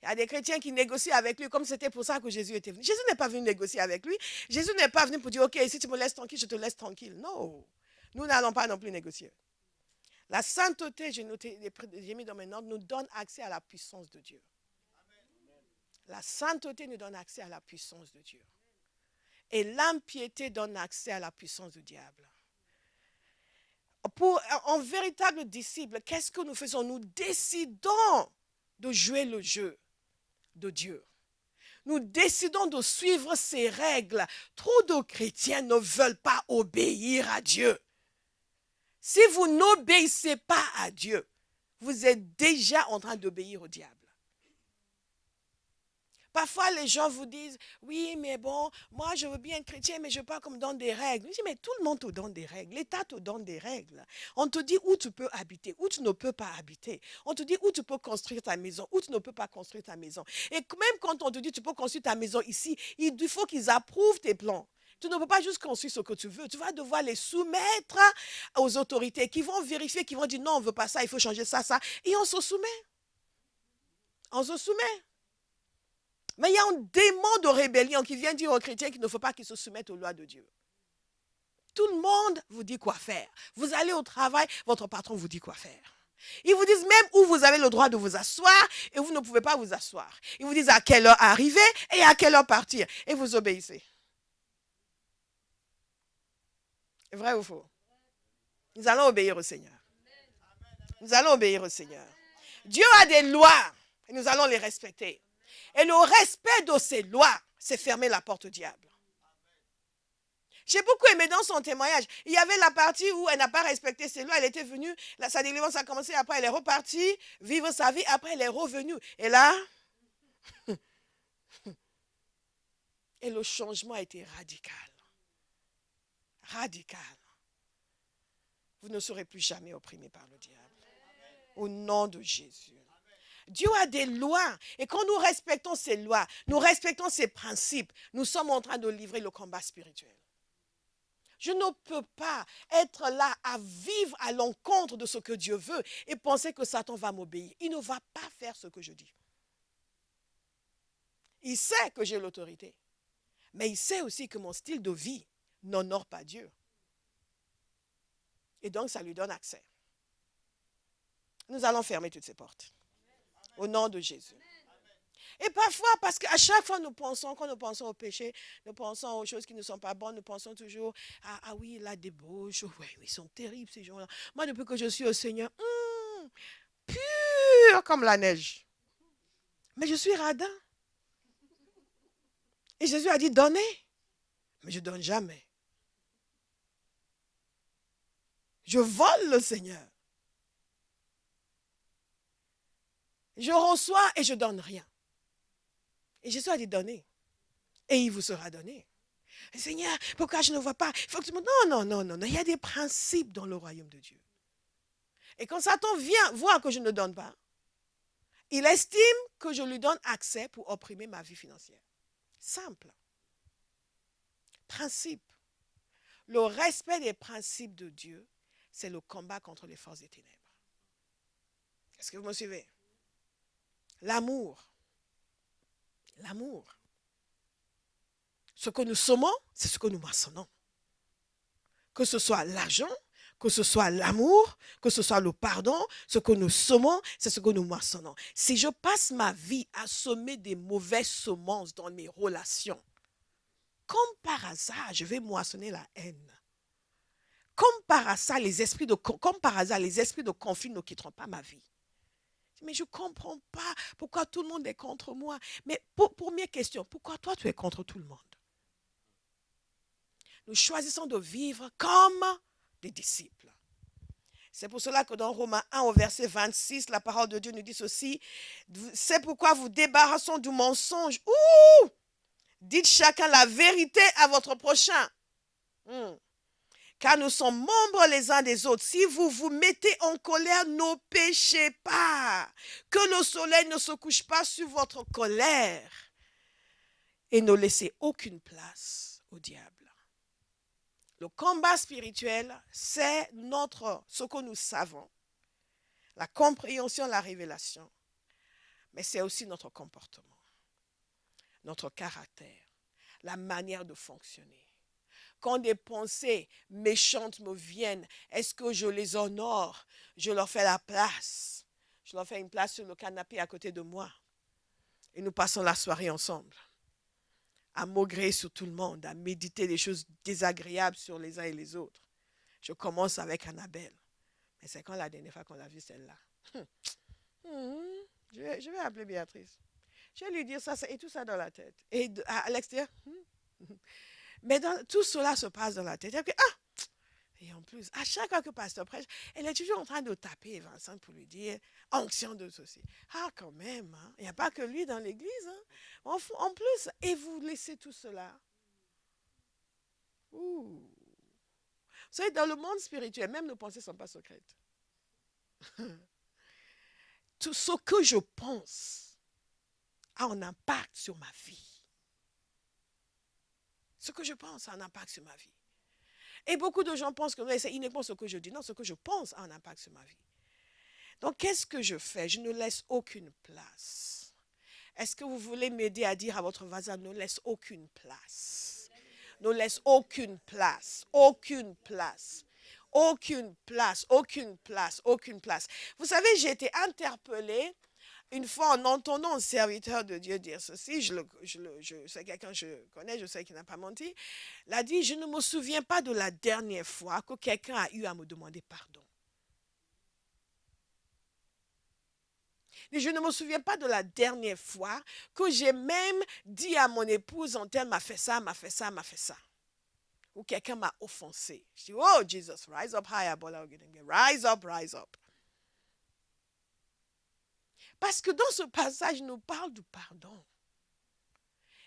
Il y a des chrétiens qui négocient avec lui comme c'était pour ça que Jésus était venu. Jésus n'est pas venu négocier avec lui. Jésus n'est pas venu pour dire, OK, si tu me laisses tranquille, je te laisse tranquille. Non. Nous n'allons pas non plus négocier. La sainteté, j'ai mis dans mes notes, nous donne accès à la puissance de Dieu. La sainteté nous donne accès à la puissance de Dieu. Et l'impiété donne accès à la puissance du diable. Pour un véritable disciple, qu'est-ce que nous faisons? Nous décidons de jouer le jeu de Dieu. Nous décidons de suivre ses règles. Trop de chrétiens ne veulent pas obéir à Dieu. Si vous n'obéissez pas à Dieu, vous êtes déjà en train d'obéir au diable. Parfois, les gens vous disent, oui, mais bon, moi, je veux bien être chrétien, mais je ne veux pas qu'on me donne des règles. Je dis, mais tout le monde te donne des règles. L'État te donne des règles. On te dit où tu peux habiter, où tu ne peux pas habiter. On te dit où tu peux construire ta maison, où tu ne peux pas construire ta maison. Et même quand on te dit tu peux construire ta maison ici, il faut qu'ils approuvent tes plans. Tu ne peux pas juste construire ce que tu veux. Tu vas devoir les soumettre aux autorités qui vont vérifier, qui vont dire non, on ne veut pas ça, il faut changer ça, ça. Et on se soumet. On se soumet. Mais il y a un démon de rébellion qui vient dire aux chrétiens qu'il ne faut pas qu'ils se soumettent aux lois de Dieu. Tout le monde vous dit quoi faire. Vous allez au travail, votre patron vous dit quoi faire. Ils vous disent même où vous avez le droit de vous asseoir et vous ne pouvez pas vous asseoir. Ils vous disent à quelle heure arriver et à quelle heure partir. Et vous obéissez. Vrai ou faux? Nous allons obéir au Seigneur. Nous allons obéir au Seigneur. Dieu a des lois et nous allons les respecter. Et le respect de ces lois, c'est fermer la porte au diable. J'ai beaucoup aimé dans son témoignage. Il y avait la partie où elle n'a pas respecté ses lois. Elle était venue, sa délivrance a commencé, après elle est repartie, vivre sa vie, après elle est revenue. Et là, et le changement a été radical. Radical. Vous ne serez plus jamais opprimé par le diable. Au nom de Jésus. Dieu a des lois. Et quand nous respectons ces lois, nous respectons ces principes, nous sommes en train de livrer le combat spirituel. Je ne peux pas être là à vivre à l'encontre de ce que Dieu veut et penser que Satan va m'obéir. Il ne va pas faire ce que je dis. Il sait que j'ai l'autorité. Mais il sait aussi que mon style de vie n'honore pas Dieu. Et donc, ça lui donne accès. Nous allons fermer toutes ces portes. Au nom de Jésus. Et parfois, parce qu'à chaque fois, quand nous pensons au péché, nous pensons aux choses qui ne sont pas bonnes, nous pensons toujours, ah oui, la débauche, ouais, ils sont terribles ces gens-là. Moi, depuis que je suis au Seigneur, pur comme la neige. Mais je suis radin. Et Jésus a dit, donnez. Mais je ne donne jamais. Je vole le Seigneur. Je reçois et je ne donne rien. Et Jésus a dit, donnez. Et il vous sera donné. Seigneur, pourquoi je ne vois pas? Il faut que tu me... Non. Il y a des principes dans le royaume de Dieu. Et quand Satan vient voir que je ne donne pas, il estime que je lui donne accès pour opprimer ma vie financière. Simple. Principe. Le respect des principes de Dieu, c'est le combat contre les forces des ténèbres. Est-ce que vous me suivez? L'amour. L'amour. Ce que nous sommons, c'est ce que nous moissonnons. Que ce soit l'argent, que ce soit l'amour, que ce soit le pardon, ce que nous sommons, c'est ce que nous moissonnons. Si je passe ma vie à semer des mauvaises semences dans mes relations, comme par hasard, je vais moissonner la haine. Comme par hasard, les esprits de conflit ne quitteront pas ma vie. Mais je ne comprends pas pourquoi tout le monde est contre moi. Mais première question, pourquoi toi tu es contre tout le monde? Nous choisissons de vivre comme des disciples. C'est pour cela que dans Romains 1 au verset 26, la parole de Dieu nous dit ceci. C'est pourquoi vous débarrassons du mensonge. Dites chacun la vérité à votre prochain. Car nous sommes membres les uns des autres. Si vous vous mettez en colère, ne péchez pas. Que le soleil ne se couche pas sur votre colère. Et ne laissez aucune place au diable. Le combat spirituel, c'est ce que nous savons. La compréhension, la révélation. Mais c'est aussi notre comportement, notre caractère, la manière de fonctionner. Quand des pensées méchantes me viennent, est-ce que je les honore? Je leur fais la place. Je leur fais une place sur le canapé à côté de moi. Et nous passons la soirée ensemble. À maugréer sur tout le monde, à méditer des choses désagréables sur les uns et les autres. Je commence avec Annabelle. Mais c'est quand la dernière fois qu'on l'a vue celle-là? Je vais appeler Béatrice. Je vais lui dire ça et tout ça dans la tête. Et à l'extérieur, mais tout cela se passe dans la tête. Et en plus, à chaque fois que le pasteur prêche, elle est toujours en train de taper Vincent pour lui dire onction de ceci. Quand même, il n'y a pas que lui dans l'église. En plus, et vous laissez tout cela. Vous savez, dans le monde spirituel, même nos pensées ne sont pas secrètes. Tout ce que je pense a un impact sur ma vie. Ce que je pense a un impact sur ma vie. Et beaucoup de gens pensent que c'est uniquement ce que je dis. Non, ce que je pense a un impact sur ma vie. Donc, qu'est-ce que je fais? Je ne laisse aucune place. Est-ce que vous voulez m'aider à dire à votre voisin, ne laisse aucune place? Ne laisse aucune place. Aucune place. Aucune place. Aucune place. Aucune place. Vous savez, j'ai été interpellée une fois en entendant un serviteur de Dieu dire ceci, c'est quelqu'un que je connais, je sais qu'il n'a pas menti, il a dit, je ne me souviens pas de la dernière fois que quelqu'un a eu à me demander pardon. Et je ne me souviens pas de la dernière fois que j'ai même dit à mon épouse, en tel m'a fait ça, m'a fait ça, m'a fait ça. Ou quelqu'un m'a offensé. Je dis, oh Jesus, rise up higher, rise up, rise up. Parce que dans ce passage, il nous parle du pardon.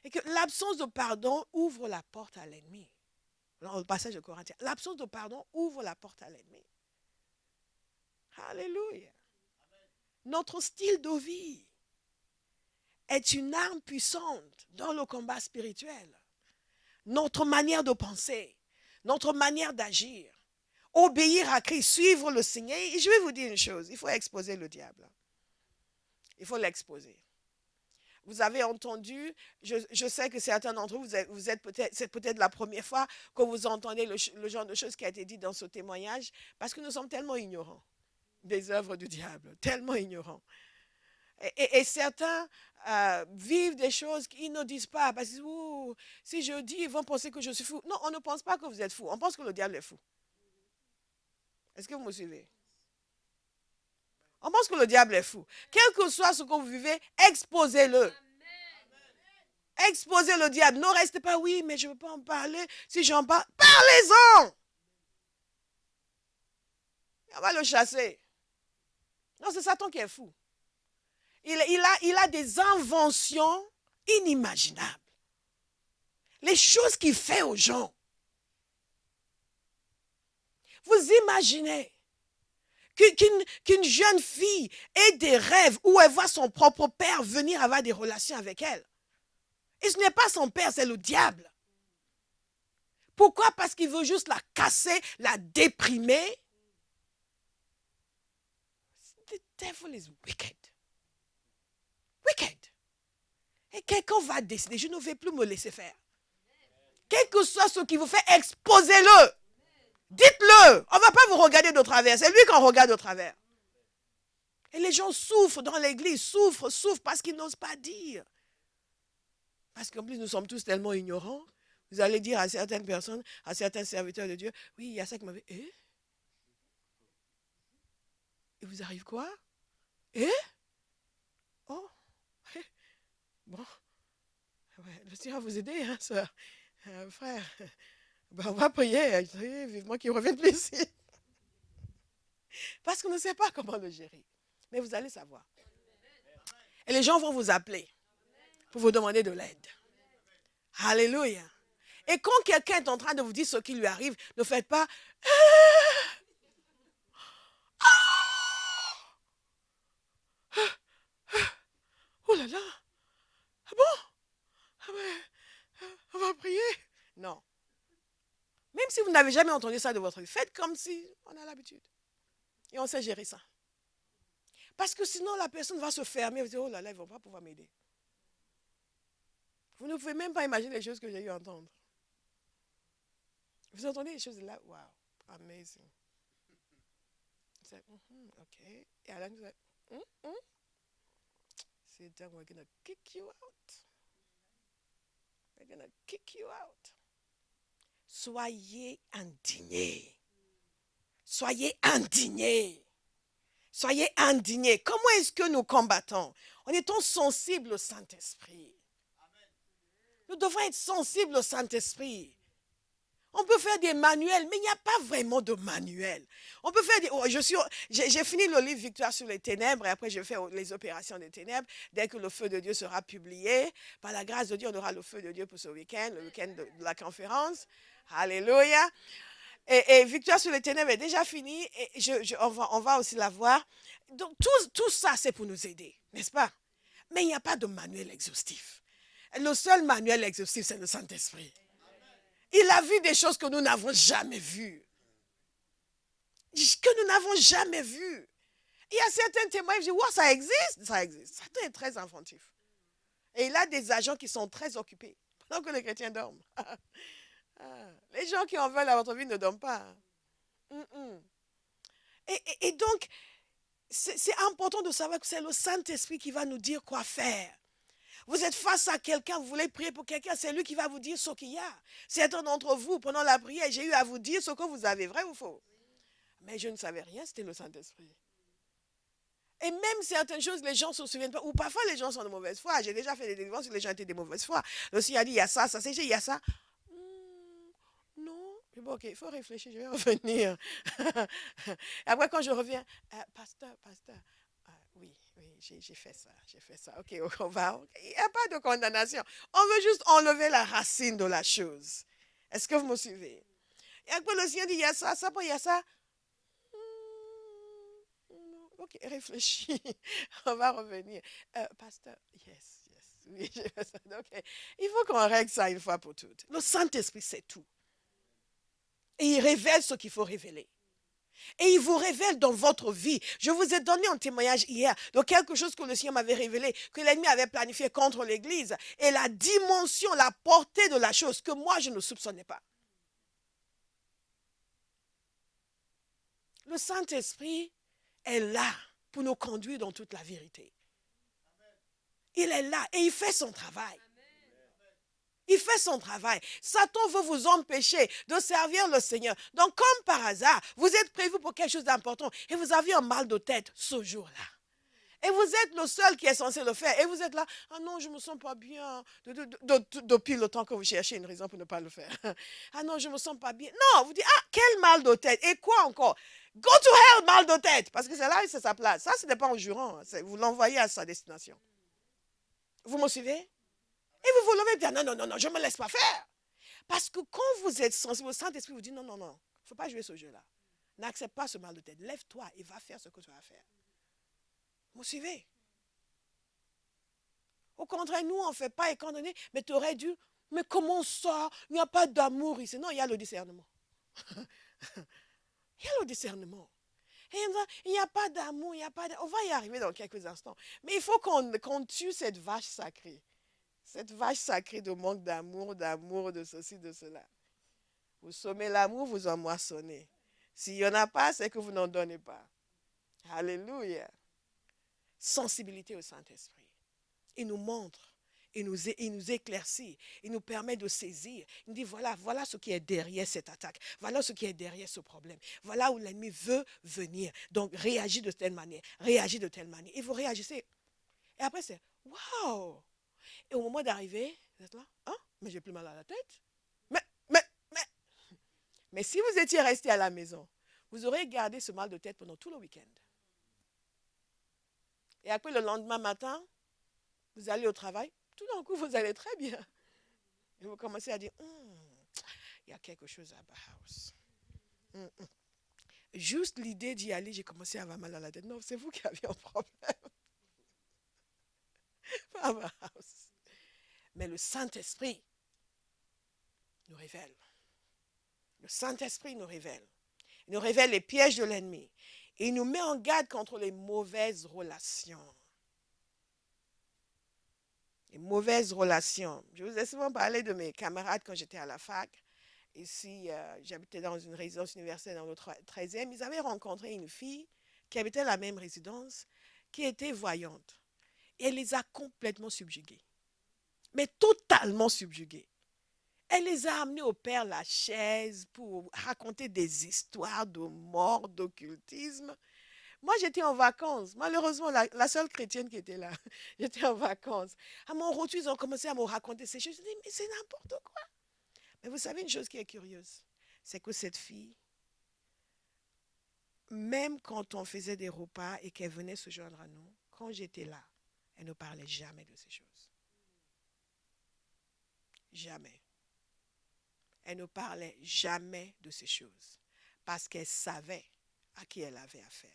Et que l'absence de pardon ouvre la porte à l'ennemi. Dans le passage de Corinthiens, l'absence de pardon ouvre la porte à l'ennemi. Alléluia. Notre style de vie est une arme puissante dans le combat spirituel. Notre manière de penser, notre manière d'agir, obéir à Christ, suivre le Seigneur. Et je vais vous dire une chose, il faut exposer le diable. Il faut l'exposer. Vous avez entendu, je sais que certains d'entre vous, c'est peut-être la première fois que vous entendez le genre de choses qui a été dit dans ce témoignage, parce que nous sommes tellement ignorants des œuvres du diable, tellement ignorants. Et certains vivent des choses qu'ils ne disent pas. Parce que si je dis, ils vont penser que je suis fou. Non, on ne pense pas que vous êtes fou. On pense que le diable est fou. Est-ce que vous me suivez? On pense que le diable est fou. Quel que soit ce que vous vivez, exposez-le. Exposez le diable. Ne restez pas, oui, mais je ne veux pas en parler. Si j'en parle, parlez-en. On va le chasser. Non, c'est Satan qui est fou. Il a des inventions inimaginables. Les choses qu'il fait aux gens. Vous imaginez qu'une jeune fille ait des rêves où elle voit son propre père venir avoir des relations avec elle. Et ce n'est pas son père, c'est le diable. Pourquoi? Parce qu'il veut juste la casser, la déprimer. The devil is wicked. Wicked. Et quelqu'un va décider, je ne vais plus me laisser faire. Quel que soit ce qu'il vous fait, exposez-le. Dites-le. On ne va pas vous regarder de travers. C'est lui qu'on regarde de travers. Et les gens souffrent dans l'église, souffrent parce qu'ils n'osent pas dire. Parce qu'en plus, nous sommes tous tellement ignorants. Vous allez dire à certaines personnes, à certains serviteurs de Dieu, oui, il y a ça qui m'avait... Et vous arrive quoi? Oh, bon. Ouais, le Seigneur va vous aider, hein, soeur. Frère, ben, on va prier, vivement qu'il revienne plus ici. Parce qu'on ne sait pas comment le gérer. Mais vous allez savoir. Et les gens vont vous appeler pour vous demander de l'aide. Alléluia. Et quand quelqu'un est en train de vous dire ce qui lui arrive, ne faites pas oh là là, ah bon? Ah ouais, on va prier. Non. Même si vous n'avez jamais entendu ça de votre vie, faites comme si on a l'habitude. Et on sait gérer ça. Parce que sinon, la personne va se fermer. Vous dites, oh là là, ils ne vont pas pouvoir m'aider. Vous ne pouvez même pas imaginer les choses que j'ai eu à entendre. Vous entendez les choses là? Wow, amazing. Vous dites, OK. Et alors, vous dites, sit down, we're going to kick you out. We're going to kick you out. Soyez indignés. Soyez indignés. Soyez indignés. Comment est-ce que nous combattons? En étant sensibles au Saint-Esprit. Nous devons être sensibles au Saint-Esprit. On peut faire des manuels, mais il n'y a pas vraiment de manuel. On peut faire des... j'ai fini le livre Victoire sur les ténèbres et après je fais les opérations des ténèbres. Dès que le feu de Dieu sera publié, par la grâce de Dieu, on aura le feu de Dieu pour ce week-end, le week-end de la conférence. Alléluia. Et Victoire sur les ténèbres est déjà fini et on va aussi la voir. Donc tout ça, c'est pour nous aider, n'est-ce pas? Mais il n'y a pas de manuel exhaustif. Le seul manuel exhaustif, c'est le Saint-Esprit. Il a vu des choses que nous n'avons jamais vues. Que nous n'avons jamais vues. Il y a certains témoins qui disent, wow, ça existe. Ça existe. Satan est très inventif. Et il a des agents qui sont très occupés pendant que les chrétiens dorment. Les gens qui en veulent à votre vie ne dorment pas. Et donc, c'est important de savoir que c'est le Saint-Esprit qui va nous dire quoi faire. Vous êtes face à quelqu'un, vous voulez prier pour quelqu'un, c'est lui qui va vous dire ce qu'il y a. Certains d'entre vous, pendant la prière, j'ai eu à vous dire ce que vous avez, vrai ou faux? Mais je ne savais rien, c'était le Saint-Esprit. Et même certaines choses, les gens ne se souviennent pas. Ou parfois, les gens sont de mauvaise foi. J'ai déjà fait des délivrances où les gens étaient de mauvaise foi. Le Seigneur a dit, il y a ça, ça, c'est, il y a ça. Non. Bon, ok, il faut réfléchir, je vais revenir. Et après, quand je reviens, pasteur, oui, j'ai fait ça. Ok, on va. Il n'y a pas de condamnation. On veut juste enlever la racine de la chose. Est-ce que vous me suivez? Et après, le Seigneur dit, il y a ça, il y a ça. Ok, réfléchis. On va revenir. Pasteur, yes. Oui, j'ai fait ça. Okay. Il faut qu'on règle ça une fois pour toutes. Le Saint-Esprit, c'est tout. Et il révèle ce qu'il faut révéler. Et il vous révèle dans votre vie. Je vous ai donné un témoignage hier de quelque chose que le Seigneur m'avait révélé, que l'ennemi avait planifié contre l'Église. Et la dimension, la portée de la chose que moi, je ne soupçonnais pas. Le Saint-Esprit est là pour nous conduire dans toute la vérité. Il est là et il fait son travail. Il fait son travail. Satan veut vous empêcher de servir le Seigneur. Donc, comme par hasard, vous êtes prévu pour quelque chose d'important et vous avez un mal de tête ce jour-là. Et vous êtes le seul qui est censé le faire. Et vous êtes là, ah non, je ne me sens pas bien. Depuis le temps que vous cherchez une raison pour ne pas le faire. Ah non, je ne me sens pas bien. Non, vous dites, ah, quel mal de tête. Et quoi encore? Go to hell, mal de tête. Parce que c'est là où c'est sa place. Ça, ce n'est pas en jurant. Vous l'envoyez à sa destination. Vous me suivez? Et vous vous levez et dites, non, non, non, non, je ne me laisse pas faire. Parce que quand vous êtes sensible, le Saint-Esprit vous dit, non, non, non, il ne faut pas jouer ce jeu-là. N'accepte pas ce mal de tête. Lève-toi et va faire ce que tu vas faire. Vous suivez? Au contraire, nous, on ne fait pas, et quand on est, mais tu aurais dû, mais comment ça? Il n'y a pas d'amour ici. Non, il y a le discernement. Il y a le discernement. Et il n'y a pas d'amour, il n'y a pas d'amour. On va y arriver dans quelques instants. Mais il faut qu'on tue cette vache sacrée. Cette vache sacrée de manque d'amour, de ceci, de cela. Vous sommez l'amour, vous en moissonnez. S'il n'y en a pas, c'est que vous n'en donnez pas. Alléluia. Sensibilité au Saint-Esprit. Il nous montre, il nous éclaircit, il nous permet de saisir. Il nous dit, voilà ce qui est derrière cette attaque. Voilà ce qui est derrière ce problème. Voilà où l'ennemi veut venir. Donc, réagis de telle manière. Réagis de telle manière. Et vous réagissez. Et après, c'est, waouh! Et au moment d'arriver, vous êtes là, hein? Mais j'ai plus mal à la tête. Mais si vous étiez resté à la maison, vous aurez gardé ce mal de tête pendant tout le week-end. Et après, le lendemain matin, vous allez au travail, tout d'un coup, vous allez très bien. Et vous commencez à dire, il y a quelque chose à Bauhaus. Juste l'idée d'y aller, j'ai commencé à avoir mal à la tête. Non, c'est vous qui aviez un problème. Pas Bauhaus. Mais le Saint-Esprit nous révèle. Le Saint-Esprit nous révèle. Il nous révèle les pièges de l'ennemi. Et il nous met en garde contre les mauvaises relations. Les mauvaises relations. Je vous ai souvent parlé de mes camarades quand j'étais à la fac. Ici, j'habitais dans une résidence universitaire dans le 13e. Ils avaient rencontré une fille qui habitait la même résidence, qui était voyante. Et elle les a complètement subjugués. Mais totalement subjugués. Elle les a amenés au Père Lachaise pour raconter des histoires de mort, d'occultisme. Moi, j'étais en vacances. Malheureusement, la seule chrétienne qui était là, j'étais en vacances. À mon retour, ils ont commencé à me raconter ces choses. Je dis, mais c'est n'importe quoi. Mais vous savez une chose qui est curieuse, c'est que cette fille, même quand on faisait des repas et qu'elle venait se joindre à nous, quand j'étais là, elle ne parlait jamais de ces choses. Jamais. Elle ne parlait jamais de ces choses parce qu'elle savait à qui elle avait affaire.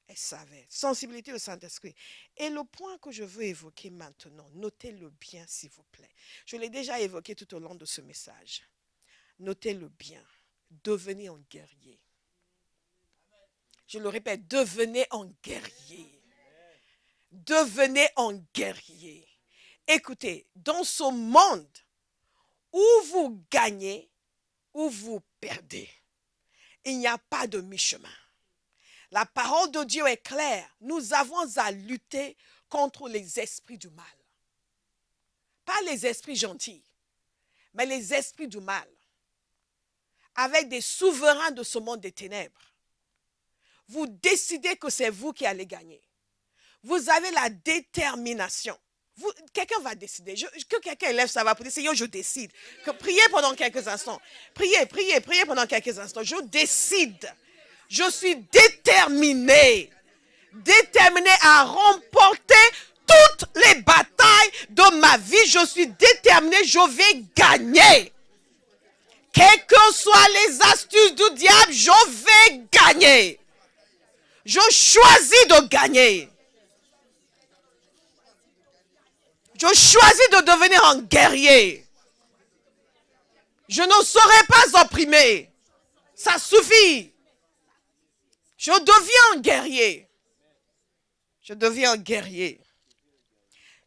Elle savait. Sensibilité au Saint-Esprit. Et le point que je veux évoquer maintenant, notez-le bien s'il vous plaît. Je l'ai déjà évoqué tout au long de ce message. Notez-le bien. Devenez un guerrier. Je le répète, devenez un guerrier. Devenez un guerrier. Écoutez, dans ce monde, où vous gagnez, ou vous perdez. Il n'y a pas de mi-chemin. La parole de Dieu est claire. Nous avons à lutter contre les esprits du mal. Pas les esprits gentils, mais les esprits du mal. Avec des souverains de ce monde des ténèbres. Vous décidez que c'est vous qui allez gagner. Vous avez la détermination. Quelqu'un va décider. Que quelqu'un lève sa voix pour dire, Seigneur, je décide. Priez pendant quelques instants. Priez pendant quelques instants. Je décide. Je suis déterminé à remporter toutes les batailles de ma vie. Je suis déterminé, je vais gagner. Quelles que soient les astuces du diable, je vais gagner. Je choisis de gagner. Je choisis de devenir un guerrier. Je ne serai pas opprimé. Ça suffit. Je deviens un guerrier. Je deviens un guerrier.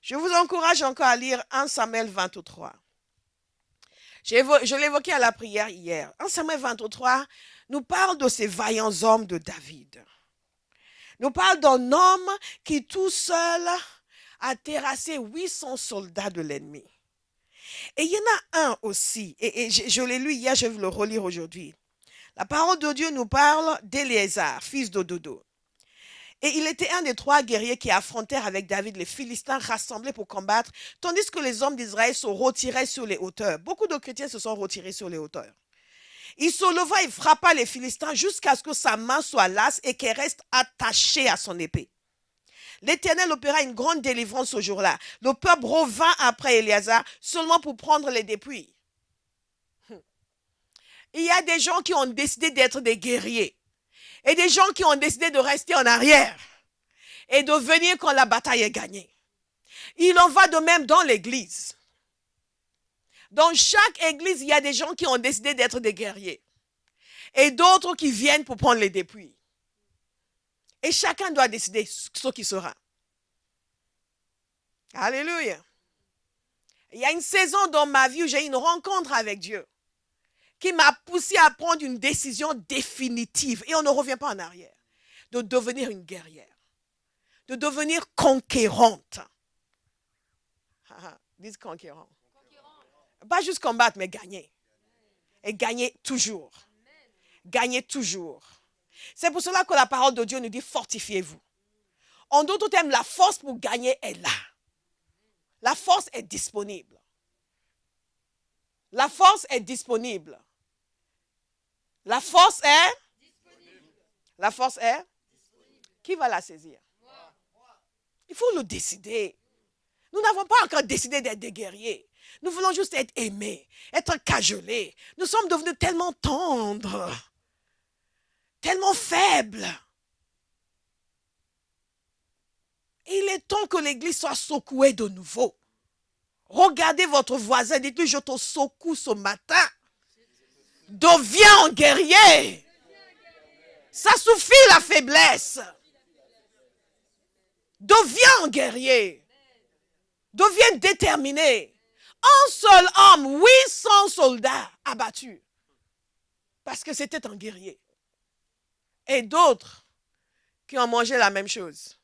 Je vous encourage encore à lire 1 Samuel 23. Je l'ai évoqué à la prière hier. 1 Samuel 23 nous parle de ces vaillants hommes de David. Nous parle d'un homme qui tout seul a terrassé 800 soldats de l'ennemi. Et il y en a un aussi, et je l'ai lu hier, je vais le relire aujourd'hui. La parole de Dieu nous parle d'Éléazar, fils de Dodo. Et il était un des 3 guerriers qui affrontèrent avec David les Philistins rassemblés pour combattre, tandis que les hommes d'Israël se retiraient sur les hauteurs. Beaucoup de chrétiens se sont retirés sur les hauteurs. Il se leva et frappa les Philistins jusqu'à ce que sa main soit lasse et qu'elle reste attachée à son épée. L'Éternel opéra une grande délivrance ce jour-là. Le peuple revint après Éléazar seulement pour prendre les dépouilles. Il y a des gens qui ont décidé d'être des guerriers et des gens qui ont décidé de rester en arrière et de venir quand la bataille est gagnée. Il en va de même dans l'église. Dans chaque église, il y a des gens qui ont décidé d'être des guerriers et d'autres qui viennent pour prendre les dépouilles. Et chacun doit décider ce qui sera. Alléluia. Il y a une saison dans ma vie où j'ai eu une rencontre avec Dieu qui m'a poussé à prendre une décision définitive, et on ne revient pas en arrière, de devenir une guerrière, de devenir conquérante. Dis conquérant. Pas juste combattre, mais gagner. Et gagner toujours. Gagner toujours. C'est pour cela que la parole de Dieu nous dit fortifiez-vous. En d'autres termes, la force pour gagner est là. La force est disponible. La force est disponible. La force est disponible. La force est disponible. Qui va la saisir? Moi. Il faut le décider. Nous n'avons pas encore décidé d'être des guerriers. Nous voulons juste être aimés, être cajolés. Nous sommes devenus tellement tendres, tellement faibles. Il est temps que l'Église soit secouée de nouveau. Regardez votre voisin, dites-lui, je te secoue ce matin. Deviens un guerrier. Ça suffit la faiblesse. Deviens un guerrier. Deviens déterminé. Un seul homme, 800 soldats abattus. Parce que c'était un guerrier. Et d'autres qui ont mangé la même chose,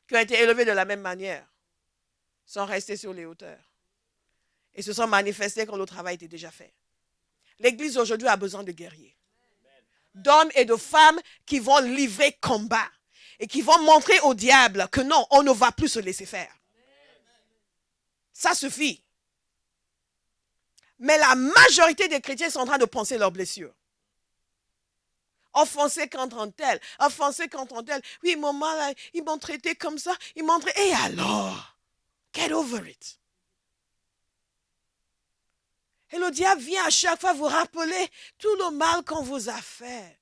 qui ont été élevés de la même manière, sont restés sur les hauteurs. Et se sont manifestés quand le travail était déjà fait. L'Église aujourd'hui a besoin de guerriers. D'hommes et de femmes qui vont livrer combat. Et qui vont montrer au diable que non, on ne va plus se laisser faire. Ça suffit. Mais la majorité des chrétiens sont en train de penser leurs blessures. Offensé contre un tel, offensé contre un tel. Oui, maman, là, ils m'ont traité comme ça, ils m'ont traité. Et alors? Get over it. Et le diable vient à chaque fois vous rappeler tout le mal qu'on vous a fait.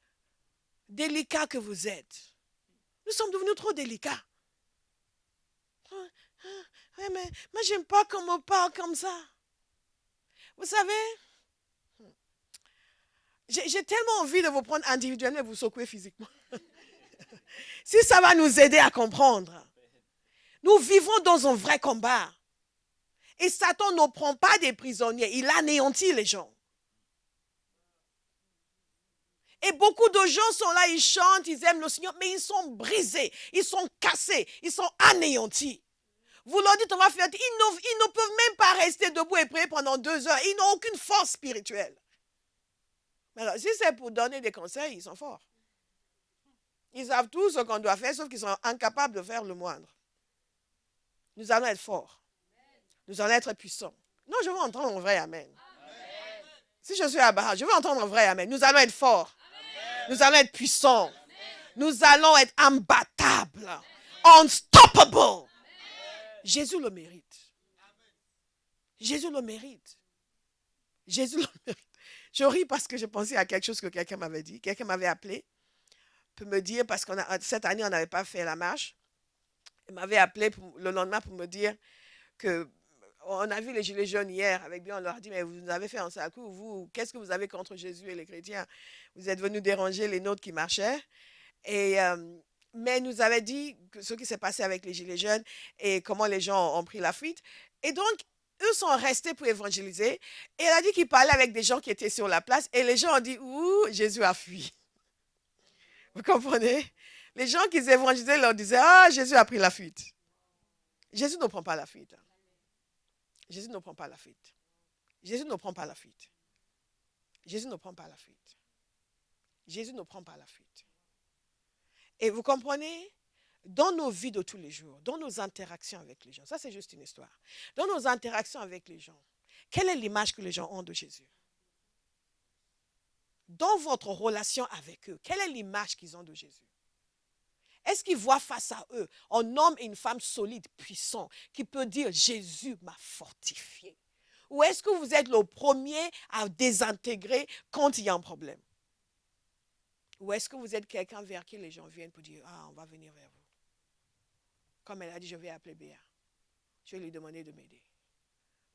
Délicat que vous êtes. Nous sommes devenus trop délicats. Oui, mais moi, j'aime pas qu'on me parle comme ça. Vous savez, j'ai tellement envie de vous prendre individuellement et vous secouer physiquement. Si ça va nous aider à comprendre. Nous vivons dans un vrai combat. Et Satan ne prend pas des prisonniers, il anéantit les gens. Et beaucoup de gens sont là, ils chantent, ils aiment le Seigneur, mais ils sont brisés, ils sont cassés, ils sont anéantis. Vous leur dites, on va faire, ils ne peuvent même pas rester debout et prier pendant 2 heures. Ils n'ont aucune force spirituelle. Mais alors, si c'est pour donner des conseils, ils sont forts. Ils savent tout ce qu'on doit faire, sauf qu'ils sont incapables de faire le moindre. Nous allons être forts. Nous allons être puissants. Non, je veux entendre un vrai amen. Amen. Si je suis à Baha, je veux entendre un vrai amen. Nous allons être forts. Amen. Nous allons être puissants. Amen. Nous allons être imbattables. Amen. Unstoppable. Amen. Jésus le mérite. Jésus le mérite. Jésus le mérite. Je ris parce que je pensais à quelque chose que quelqu'un m'avait dit. Quelqu'un m'avait appelé pour me dire, parce que cette année, on n'avait pas fait la marche. Il m'avait appelé le lendemain pour me dire qu'on a vu les gilets jaunes hier avec bien, on leur a dit, mais vous nous avez fait un sale coup, vous, qu'est-ce que vous avez contre Jésus et les chrétiens? Vous êtes venus déranger les nôtres qui marchaient. Mais nous avait dit ce qui s'est passé avec les gilets jaunes et comment les gens ont pris la fuite. Et donc, eux sont restés pour évangéliser. Et elle a dit qu'il parlait avec des gens qui étaient sur la place. Et les gens ont dit, ouh, Jésus a fui. Vous comprenez? Les gens qui évangélisaient leur disaient, ah, Jésus a pris la fuite. Jésus ne prend pas la fuite. Jésus ne prend pas la fuite. Jésus ne prend pas la fuite. Jésus ne prend pas la fuite. Jésus ne prend pas la fuite. Et vous comprenez, dans nos vies de tous les jours, dans nos interactions avec les gens, ça c'est juste une histoire. Dans nos interactions avec les gens, quelle est l'image que les gens ont de Jésus? Dans votre relation avec eux, quelle est l'image qu'ils ont de Jésus? Est-ce qu'ils voient face à eux un homme et une femme solides, puissants, qui peut dire Jésus m'a fortifié? Ou est-ce que vous êtes le premier à désintégrer quand il y a un problème? Ou est-ce que vous êtes quelqu'un vers qui les gens viennent pour dire ah, on va venir vers vous? Comme elle a dit, je vais appeler Béa. Je vais lui demander de m'aider.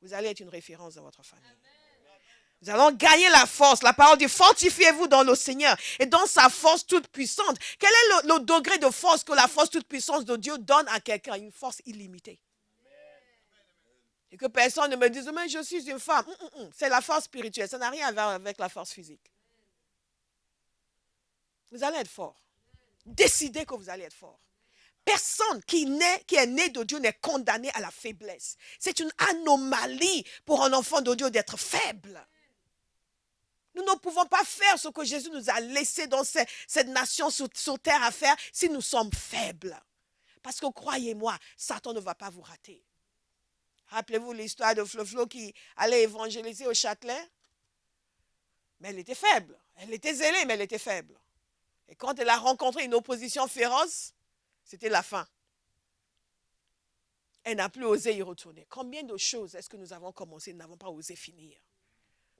Vous allez être une référence dans votre famille. Amen. Nous allons gagner la force. La parole dit, fortifiez-vous dans le Seigneur et dans sa force toute puissante. Quel est le degré de force que la force toute puissance de Dieu donne à quelqu'un? Une force illimitée. Et que personne ne me dise, mais je suis une femme. C'est la force spirituelle. Ça n'a rien à voir avec la force physique. Vous allez être fort. Décidez que vous allez être fort. Personne qui est né de Dieu n'est condamné à la faiblesse. C'est une anomalie pour un enfant de Dieu d'être faible. Nous ne pouvons pas faire ce que Jésus nous a laissé dans cette nation sur terre à faire si nous sommes faibles. Parce que croyez-moi, Satan ne va pas vous rater. Rappelez-vous l'histoire de Flo qui allait évangéliser au Châtelet. Mais elle était faible. Elle était zélée, mais elle était faible. Et quand elle a rencontré une opposition féroce, c'était la fin. Elle n'a plus osé y retourner. Combien de choses est-ce que nous avons commencé, nous n'avons pas osé finir?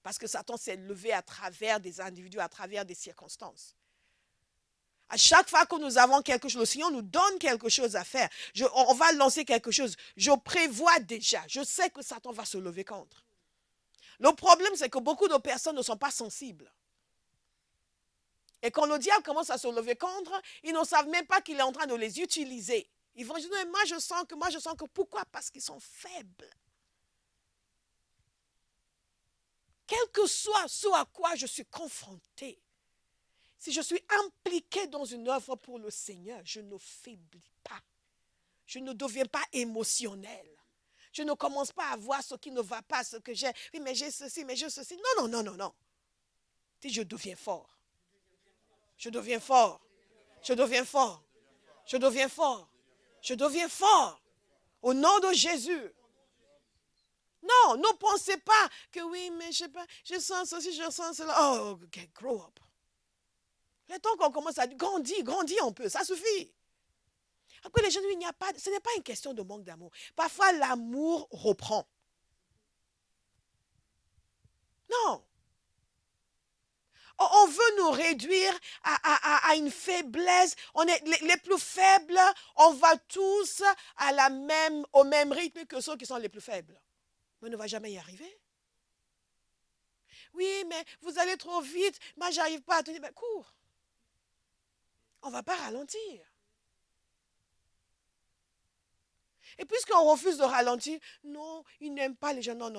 Parce que Satan s'est levé à travers des individus, à travers des circonstances. À chaque fois que nous avons quelque chose, le Seigneur nous donne quelque chose à faire. On va lancer quelque chose. Je prévois déjà. Je sais que Satan va se lever contre. Le problème, c'est que beaucoup de personnes ne sont pas sensibles. Et quand le diable commence à se lever contre, ils ne savent même pas qu'il est en train de les utiliser. Ils vont dire, moi je sens que, pourquoi? Parce qu'ils sont faibles. Quel que soit ce à quoi je suis confronté, si je suis impliqué dans une œuvre pour le Seigneur, je ne faiblis pas. Je ne deviens pas émotionnel. Je ne commence pas à voir ce qui ne va pas, ce que j'ai. Oui, mais j'ai ceci, mais j'ai ceci. Non. Si je deviens fort. Je deviens fort. Je deviens fort. Je deviens fort. Je deviens fort. Au nom de Jésus. Non, ne pensez pas que oui, mais je sais pas, je sens ceci, je sens cela. Oh, okay, grow up. Le temps qu'on commence à grandis un peu, ça suffit. Après, les gens disent, ce n'est pas une question de manque d'amour. Parfois, l'amour reprend. Non. On veut nous réduire à une faiblesse. On est les plus faibles, on va tous au même rythme que ceux qui sont les plus faibles. Mais on ne va jamais y arriver. Oui, mais vous allez trop vite. Moi, je n'arrive pas à tenir. Ben, cours. On ne va pas ralentir. Et puisqu'on refuse de ralentir, non, il n'aime pas les gens. Non.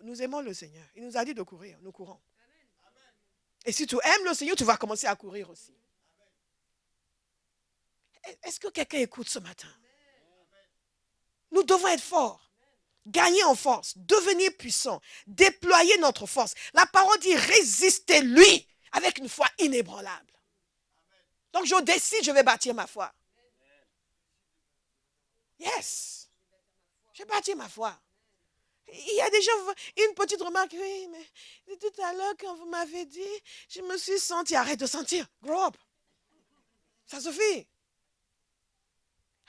Nous aimons le Seigneur. Il nous a dit de courir. Nous courons. Et si tu aimes le Seigneur, tu vas commencer à courir aussi. Est-ce que quelqu'un écoute ce matin? Nous devons être forts. Gagner en force, devenir puissant, déployer notre force. La parole dit, résistez-lui avec une foi inébranlable. Donc je décide, je vais bâtir ma foi. Yes. Je vais bâtir ma foi. Il y a des gens, une petite remarque, oui, mais tout à l'heure quand vous m'avez dit, je me suis senti, arrête de sentir, grow up. Ça suffit.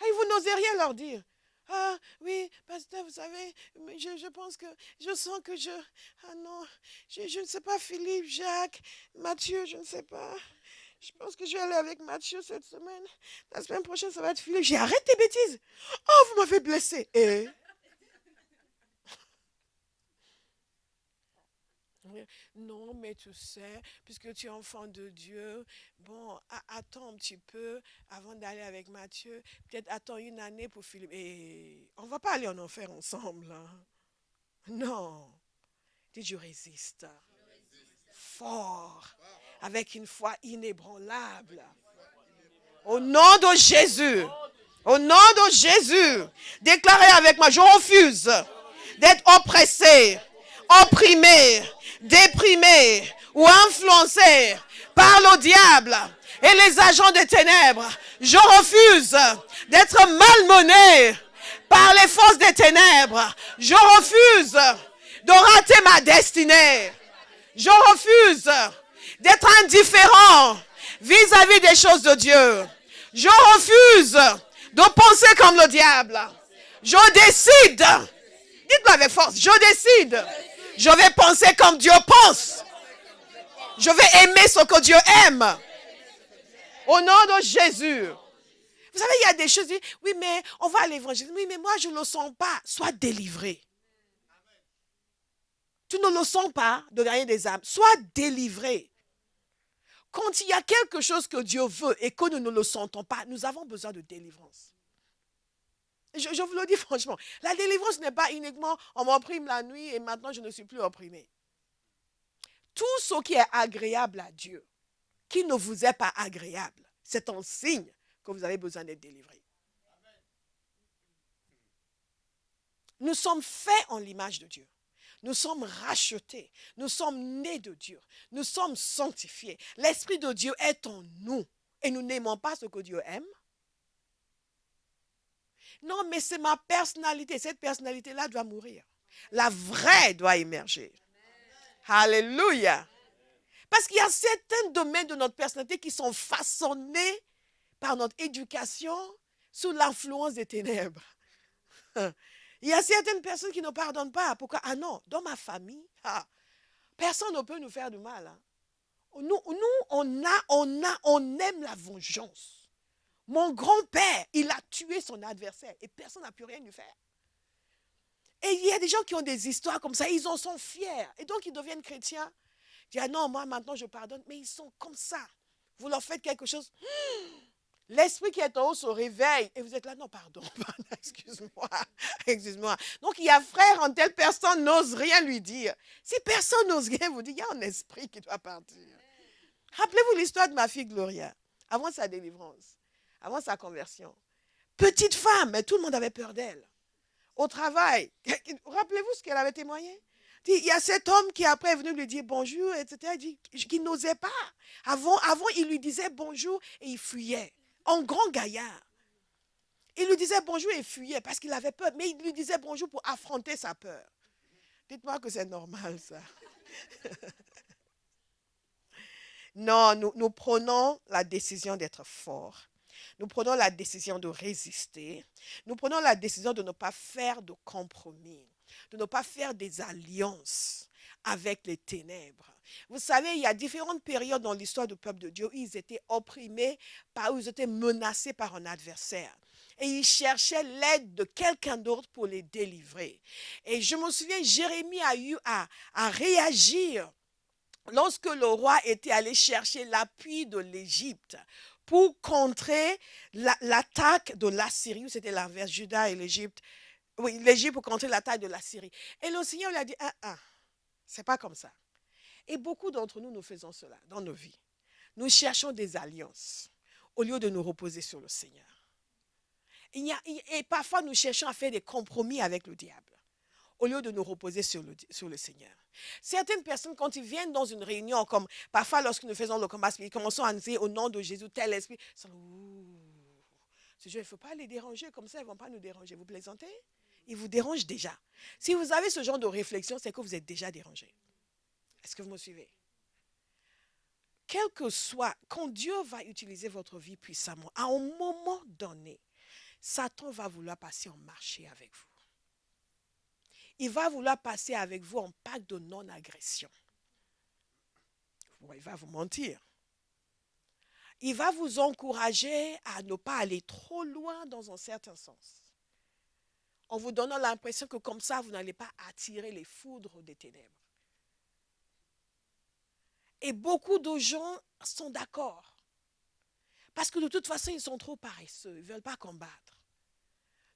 Et vous n'osez rien leur dire. Ah oui, pasteur, vous savez, je pense que, je sens que ah non, je ne sais pas, Philippe, Jacques, Mathieu, je ne sais pas. Je pense que je vais aller avec Mathieu cette semaine. La semaine prochaine, ça va être Philippe. J'ai arrêté tes bêtises. Oh, vous m'avez blessé. Et non, mais tu sais, puisque tu es enfant de Dieu, bon, attends un petit peu avant d'aller avec Mathieu. Peut-être attends une année pour Philippe. Et on ne va pas aller en enfer ensemble. Hein? Non. Dis, je résiste. Fort. Avec une foi inébranlable. Au nom de Jésus. Au nom de Jésus, déclarez avec moi, je refuse d'être oppressé, opprimé, déprimé ou influencé par le diable et les agents des ténèbres. Je refuse d'être malmené par les forces des ténèbres. Je refuse de rater ma destinée. Je refuse d'être indifférent vis-à-vis des choses de Dieu. Je refuse de penser comme le diable. Je décide, dites-le avec force, je décide. Je vais penser comme Dieu pense. Je vais aimer ce que Dieu aime. Au nom de Jésus. Vous savez, il y a des choses, oui, mais on va à l'évangile. Oui, mais moi, je ne le sens pas. Sois délivré. Tu ne le sens pas de gagner des âmes. Sois délivré. Quand il y a quelque chose que Dieu veut et que nous ne le sentons pas, nous avons besoin de délivrance. Je vous le dis franchement, la délivrance n'est pas uniquement on m'opprime la nuit et maintenant je ne suis plus opprimé. Tout ce qui est agréable à Dieu, qui ne vous est pas agréable, c'est un signe que vous avez besoin d'être délivré. Nous sommes faits en l'image de Dieu. Nous sommes rachetés. Nous sommes nés de Dieu. Nous sommes sanctifiés. L'Esprit de Dieu est en nous. Et nous n'aimons pas ce que Dieu aime. Non, mais c'est ma personnalité. Cette personnalité-là doit mourir. La vraie doit émerger. Alléluia. Parce qu'il y a certains domaines de notre personnalité qui sont façonnés par notre éducation sous l'influence des ténèbres. Il y a certaines personnes qui ne pardonnent pas. Pourquoi? Ah non, dans ma famille, personne ne peut nous faire du mal. Hein. Nous, on aime la vengeance. Mon grand-père, il a tué son adversaire et personne n'a pu rien lui faire. Et il y a des gens qui ont des histoires comme ça, ils en sont fiers. Et donc, ils deviennent chrétiens. Ils disent, ah non, moi, maintenant, je pardonne. Mais ils sont comme ça. Vous leur faites quelque chose. L'esprit qui est en haut se réveille. Et vous êtes là, non, pardon, excuse-moi. Donc, il y a frère en telle personne n'ose rien lui dire. Si personne n'ose rien vous dire, il y a un esprit qui doit partir. Rappelez-vous l'histoire de ma fille Gloria, avant sa délivrance, avant sa conversion. Petite femme, mais tout le monde avait peur d'elle. Au travail, rappelez-vous ce qu'elle avait témoigné? Il y a cet homme qui après est venu lui dire bonjour, etc. Il dit qu'il n'osait pas. Avant, il lui disait bonjour et il fuyait. En grand gaillard. Il lui disait bonjour et il fuyait parce qu'il avait peur. Mais il lui disait bonjour pour affronter sa peur. Dites-moi que c'est normal, ça. Non, nous prenons la décision d'être forts. Nous prenons la décision de résister. Nous prenons la décision de ne pas faire de compromis, de ne pas faire des alliances avec les ténèbres. Vous savez, il y a différentes périodes dans l'histoire du peuple de Dieu où ils étaient opprimés, où ils étaient menacés par un adversaire. Et ils cherchaient l'aide de quelqu'un d'autre pour les délivrer. Et je me souviens, Jérémie a eu à réagir lorsque le roi était allé chercher l'appui de l'Égypte pour contrer l'attaque de l'Assyrie. C'était l'inverse, Juda et l'Égypte. Oui, l'Égypte pour contrer l'attaque de l'Assyrie. Et le Seigneur lui a dit, c'est pas comme ça. Et beaucoup d'entre nous, nous faisons cela dans nos vies. Nous cherchons des alliances au lieu de nous reposer sur le Seigneur. Et parfois, nous cherchons à faire des compromis avec le diable au lieu de nous reposer sur le Seigneur. Certaines personnes, quand ils viennent dans une réunion, comme parfois lorsque nous faisons le combat spirituel, commençons à nous dire au nom de Jésus, tel esprit, il ne faut pas les déranger, comme ça ils ne vont pas nous déranger. Vous plaisantez? Ils vous dérangent déjà. Si vous avez ce genre de réflexion, c'est que vous êtes déjà dérangé. Est-ce que vous me suivez? Quel que soit, quand Dieu va utiliser votre vie puissamment, à un moment donné, Satan va vouloir passer en marché avec vous. Il va vouloir passer avec vous en pacte de non-agression. Il va vous mentir. Il va vous encourager à ne pas aller trop loin dans un certain sens. En vous donnant l'impression que comme ça, vous n'allez pas attirer les foudres des ténèbres. Et beaucoup de gens sont d'accord. Parce que de toute façon, ils sont trop paresseux. Ils ne veulent pas combattre.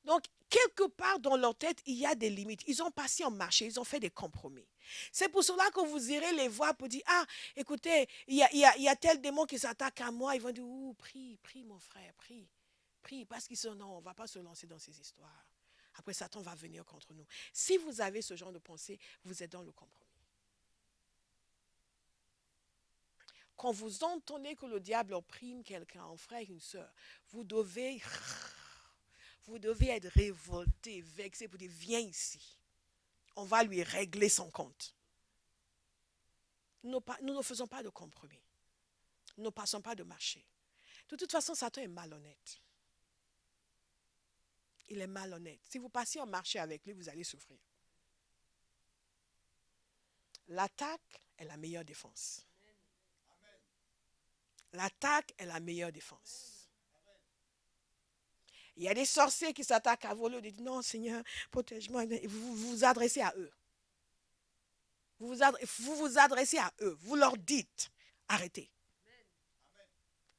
Donc, quelque part dans leur tête, il y a des limites. Ils ont passé en marché, ils ont fait des compromis. C'est pour cela que vous irez les voir pour dire, écoutez, il y a tel démon qui s'attaque à moi. Ils vont dire, prie mon frère, prie. Prie, parce qu'ils sont, non, on ne va pas se lancer dans ces histoires. Après, Satan va venir contre nous. Si vous avez ce genre de pensée, vous êtes dans le compromis. Quand vous entendez que le diable opprime quelqu'un, un frère, une soeur, vous devez être révolté, vexé pour dire, viens ici. On va lui régler son compte. Nous ne faisons pas de compromis. Nous ne passons pas de marché. De toute façon, Satan est malhonnête. Il est malhonnête. Si vous passez en marché avec lui, vous allez souffrir. L'attaque est la meilleure défense. L'attaque est la meilleure défense. Il y a des sorciers qui s'attaquent à vous. Ils disent, non, Seigneur, protège-moi. Vous vous adressez à eux. Vous vous adressez à eux. Vous leur dites, arrêtez.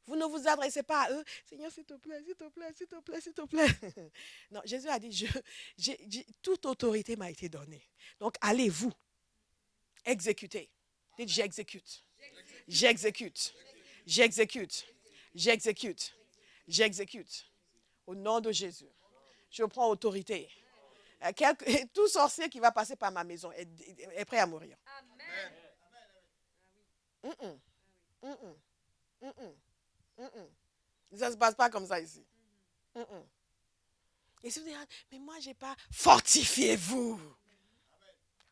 Vous ne vous adressez pas à eux. Seigneur, s'il te plaît, s'il te plaît, s'il te plaît, s'il te plaît. Non, Jésus a dit, toute autorité m'a été donnée. Donc, allez-vous. Exécutez. Dites, j'exécute. J'exécute. J'exécute. J'exécute. J'exécute. Au nom de Jésus. Je prends autorité. Tout sorcier qui va passer par ma maison est prêt à mourir. Amen. Ça ne se passe pas comme ça ici. Et si vous dites, mais moi, je n'ai pas... Fortifiez-vous.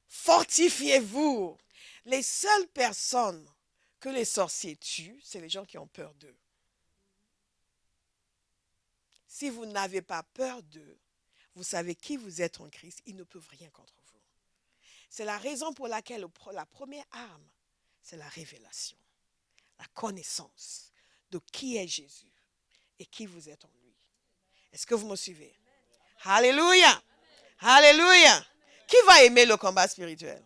Fortifiez-vous. Les seules personnes que les sorciers tuent, c'est les gens qui ont peur d'eux. Si vous n'avez pas peur d'eux, vous savez qui vous êtes en Christ, ils ne peuvent rien contre vous. C'est la raison pour laquelle la première arme, c'est la révélation, la connaissance de qui est Jésus et qui vous êtes en lui. Est-ce que vous me suivez? Alléluia! Alléluia! Qui va aimer le combat spirituel?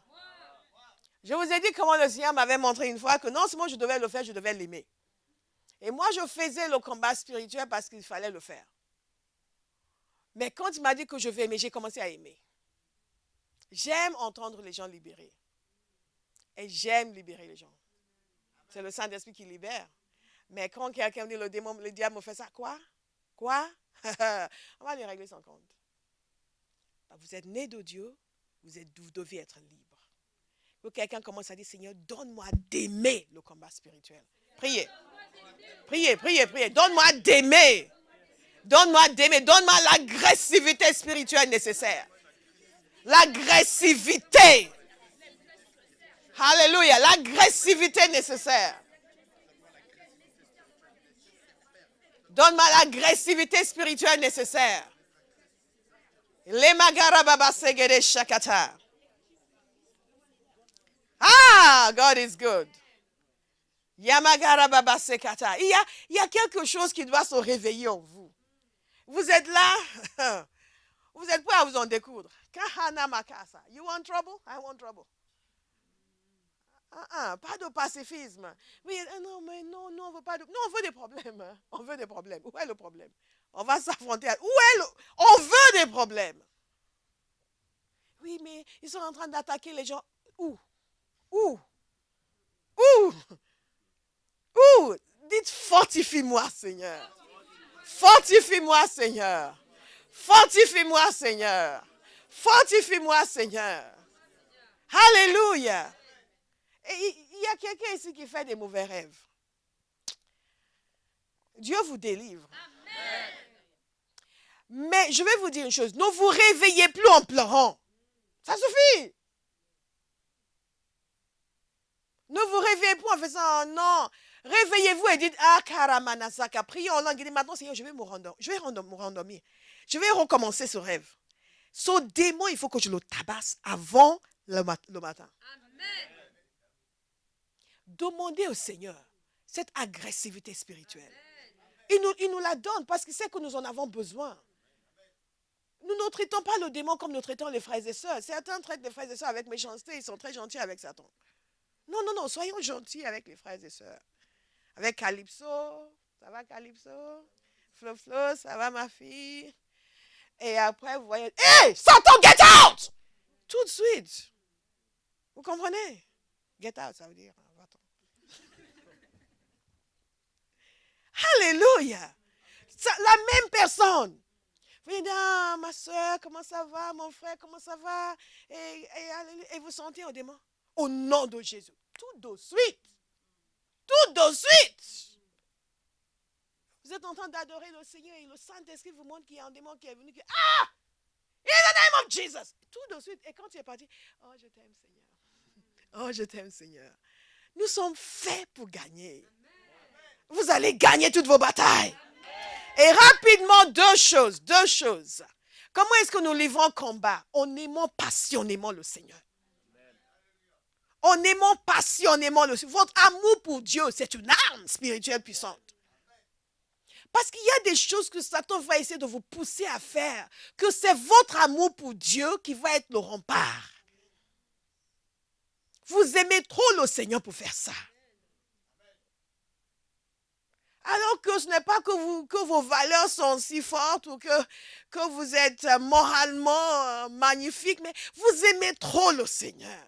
Je vous ai dit comment le Seigneur m'avait montré une fois que non seulement je devais le faire, je devais l'aimer. Et moi, je faisais le combat spirituel parce qu'il fallait le faire. Mais quand il m'a dit que je vais aimer, j'ai commencé à aimer. J'aime entendre les gens libérés. Et j'aime libérer les gens. C'est le Saint-Esprit qui libère. Mais quand quelqu'un me dit le diable me fait ça, quoi? Quoi? On va lui régler son compte. Vous êtes né de Dieu, vous devez être libre. Quand quelqu'un commence à dire, Seigneur, donne-moi d'aimer le combat spirituel. Priez. Priez, priez, priez. Donne-moi d'aimer. Donne-moi d'aimer. Donne-moi l'agressivité spirituelle nécessaire. L'agressivité. Alléluia. L'agressivité nécessaire. Donne-moi l'agressivité spirituelle nécessaire. Les magara baba segede shakata. Ah, God is good. Yamagara baba sekata. Il y a quelque chose qui doit se réveiller en vous. Vous êtes là, vous êtes prêts à vous en découdre. Kahana makasa. You want trouble? I want trouble. Pas de pacifisme. Oui, non, mais non, on veut pas de... Non, on veut des problèmes. On veut des problèmes. Où est le problème? On va s'affronter. On veut des problèmes. Oui, mais ils sont en train d'attaquer les gens. Où? Dites, fortifie-moi, Seigneur. Fortifie-moi, Seigneur. Fortifie-moi, Seigneur. Fortifie-moi, Seigneur. Alléluia. Et il y a quelqu'un ici qui fait des mauvais rêves. Dieu vous délivre. Amen. Mais je vais vous dire une chose. Ne vous réveillez plus en pleurant. Ça suffit. Ne vous réveillez plus en faisant non. Réveillez-vous et dites, ah, Karamanasaka, priez en langue. Et dites, maintenant, Seigneur, je vais me rendormir. Je vais recommencer ce rêve. Ce démon, il faut que je le tabasse avant le matin. Amen. Demandez au Seigneur cette agressivité spirituelle. Il nous la donne parce qu'il sait que nous en avons besoin. Nous ne traitons pas le démon comme nous traitons les frères et sœurs. Certains traitent les frères et sœurs avec méchanceté, ils sont très gentils avec Satan. Non, soyons gentils avec les frères et sœurs. Avec Calypso, ça va Calypso? Flo, ça va ma fille? Et après, vous voyez, hé, Satan, get out! Tout de suite. Vous comprenez? Get out, ça veut dire, va-t'en. Alléluia. La même personne. Vous dites, ah, ma soeur, comment ça va? Mon frère, comment ça va? Et vous sentez un démon. Au nom de Jésus. Tout de suite. Tout de suite. Vous êtes en train d'adorer le Seigneur et le Saint-Esprit vous montre qu'il y a un démon qui est venu. Ah! In the name of Jesus. Tout de suite. Et quand tu es parti, oh, je t'aime, Seigneur. Oh, je t'aime, Seigneur. Nous sommes faits pour gagner. Vous allez gagner toutes vos batailles. Et rapidement, deux choses. Comment est-ce que nous livrons combat? En aimant passionnément le Seigneur. En aimant passionnément le Seigneur. Votre amour pour Dieu, c'est une arme spirituelle puissante. Parce qu'il y a des choses que Satan va essayer de vous pousser à faire, que c'est votre amour pour Dieu qui va être le rempart. Vous aimez trop le Seigneur pour faire ça. Alors que ce n'est pas que vos valeurs sont si fortes ou que vous êtes moralement magnifique, mais vous aimez trop le Seigneur.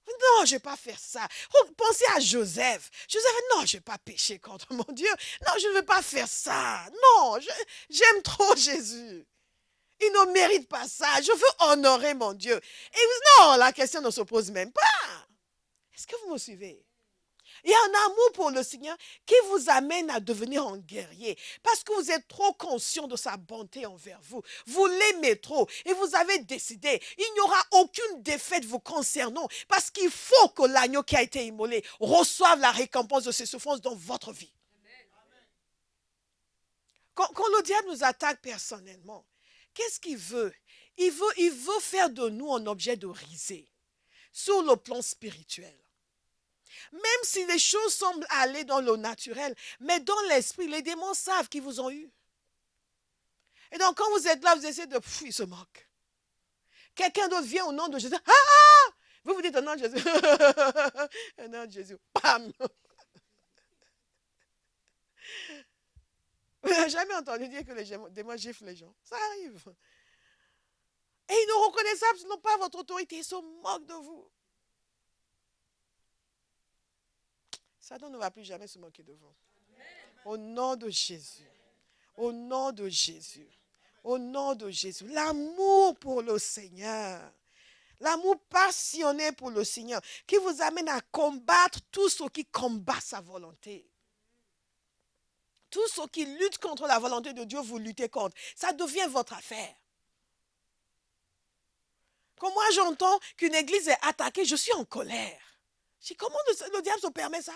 Non, je ne vais pas faire ça. Pensez à Joseph. Joseph, non, je ne vais pas pécher contre mon Dieu. Non, je ne vais pas faire ça. Non, j'aime trop Jésus. Il ne mérite pas ça. Je veux honorer mon Dieu. Et non, la question ne se pose même pas. Est-ce que vous me suivez? Il y a un amour pour le Seigneur qui vous amène à devenir un guerrier. Parce que vous êtes trop conscient de sa bonté envers vous. Vous l'aimez trop. Et vous avez décidé, il n'y aura aucune défaite vous concernant. Parce qu'il faut que l'agneau qui a été immolé reçoive la récompense de ses souffrances dans votre vie. Quand le diable nous attaque personnellement, qu'est-ce qu'il veut? Il veut faire de nous un objet de risée sur le plan spirituel. Même si les choses semblent aller dans le naturel, mais dans l'esprit, les démons savent qu'ils vous ont eu. Et donc, quand vous êtes là, vous essayez de... ils se moquent. Quelqu'un d'autre vient au nom de Jésus. Ah, ah! Vous dites au nom de Jésus. Au nom de Jésus. Bam! Vous n'avez jamais entendu dire que les démons giflent les gens. Ça arrive. Et ils ne reconnaissent absolument pas votre autorité. Ils se moquent de vous. Satan ne va plus jamais se moquer de vous. Au nom de Jésus. Au nom de Jésus. Au nom de Jésus. L'amour pour le Seigneur. L'amour passionné pour le Seigneur qui vous amène à combattre tout ce qui combat sa volonté. Tout ce qui lutte contre la volonté de Dieu, vous luttez contre. Ça devient votre affaire. Quand moi j'entends qu'une église est attaquée, je suis en colère. Je dis, comment le diable se permet ça?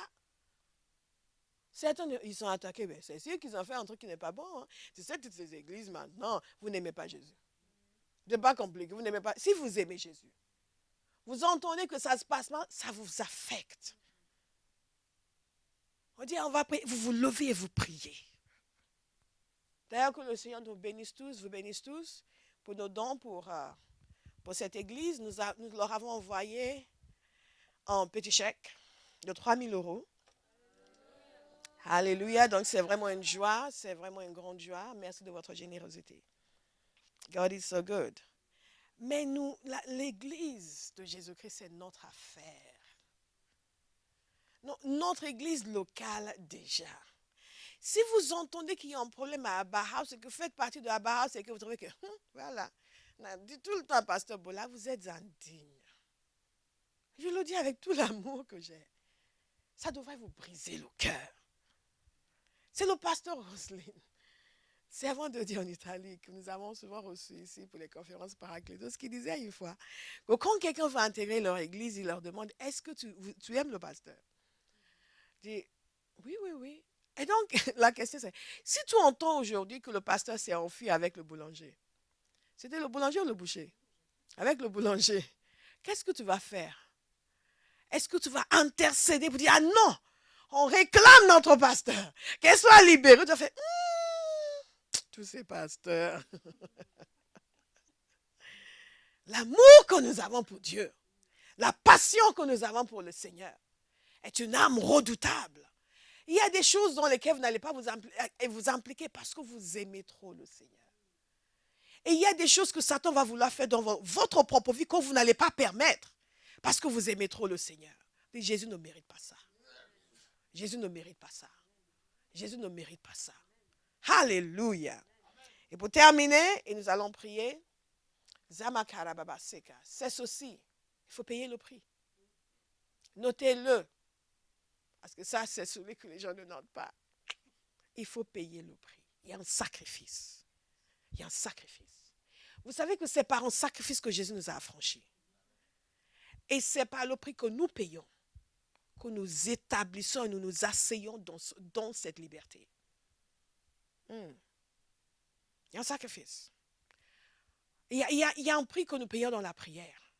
Certains, ils sont attaqués, mais c'est sûr qu'ils ont fait un truc qui n'est pas bon. Hein. C'est ça, toutes ces églises maintenant, vous n'aimez pas Jésus. Ce n'est pas compliqué, vous n'aimez pas. Si vous aimez Jésus, vous entendez que ça se passe mal, ça vous affecte. On dit, on va prier, vous vous levez et vous priez. D'ailleurs, que le Seigneur nous bénisse tous pour nos dons, pour cette église. Nous leur avons envoyé un petit chèque de 3 000 €. Alléluia. Donc, c'est vraiment une joie. C'est vraiment une grande joie. Merci de votre générosité. God is so good. Mais nous, l'église de Jésus-Christ, c'est notre affaire. Notre église locale déjà. Si vous entendez qu'il y a un problème à Abba House et que vous faites partie de Abba House et que vous trouvez que, voilà, dit tout le temps, Pasteur Bola, vous êtes indigne. Je le dis avec tout l'amour que j'ai. Ça devrait vous briser le cœur. C'est le pasteur Roselyne, servant de Dieu en Italie, que nous avons souvent reçu ici pour les conférences Paraclétos, qui disait une fois que quand quelqu'un va intégrer leur église, il leur demande, est-ce que tu aimes le pasteur? Je dis, oui. Et donc, la question c'est, si tu entends aujourd'hui que le pasteur s'est enfui avec le boulanger, c'était le boulanger ou le boucher? Avec le boulanger, qu'est-ce que tu vas faire? Est-ce que tu vas intercéder pour dire, ah non, on réclame notre pasteur, qu'elle soit libérée? Tu as fait, tous ces pasteurs. L'amour que nous avons pour Dieu, la passion que nous avons pour le Seigneur est une âme redoutable. Il y a des choses dans lesquelles vous n'allez pas vous impliquer parce que vous aimez trop le Seigneur. Et il y a des choses que Satan va vouloir faire dans votre propre vie que vous n'allez pas permettre parce que vous aimez trop le Seigneur. Mais Jésus ne mérite pas ça. Jésus ne mérite pas ça. Jésus ne mérite pas ça. Alléluia. Et pour terminer, et nous allons prier, c'est ceci. Il faut payer le prix. Notez-le. Parce que ça, c'est celui que les gens ne notent pas. Il faut payer le prix. Il y a un sacrifice. Il y a un sacrifice. Vous savez que c'est par un sacrifice que Jésus nous a affranchis. Et c'est par le prix que nous payons que nous établissons et nous nous asseyons dans cette liberté. Il y a un sacrifice. Il y a un prix que nous payons dans la prière.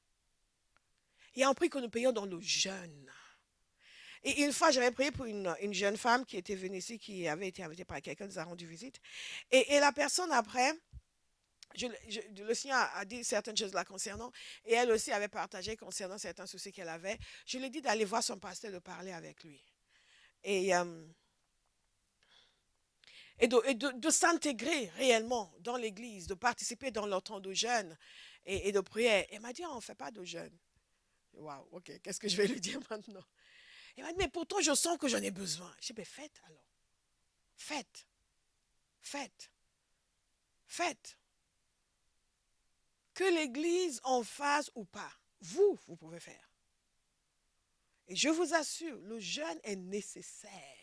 Il y a un prix que nous payons dans le jeûne. Et une fois, j'avais prié pour une jeune femme qui était venue ici, qui avait été invitée par quelqu'un, nous a rendu visite. Et la personne après, le Seigneur a dit certaines choses là concernant, et elle aussi avait partagé concernant certains soucis qu'elle avait. Je lui ai dit d'aller voir son pasteur, de parler avec lui. Et de s'intégrer réellement dans l'église, de participer dans leur temps de jeûne et de prière. Elle m'a dit, on ne fait pas de jeûne. Waouh, ok, qu'est-ce que je vais lui dire maintenant? Elle m'a dit, mais pourtant je sens que j'en ai besoin. Je dis, ben faites alors. Faites. Faites. Faites. Que l'église en fasse ou pas, vous pouvez faire. Et je vous assure, le jeûne est nécessaire.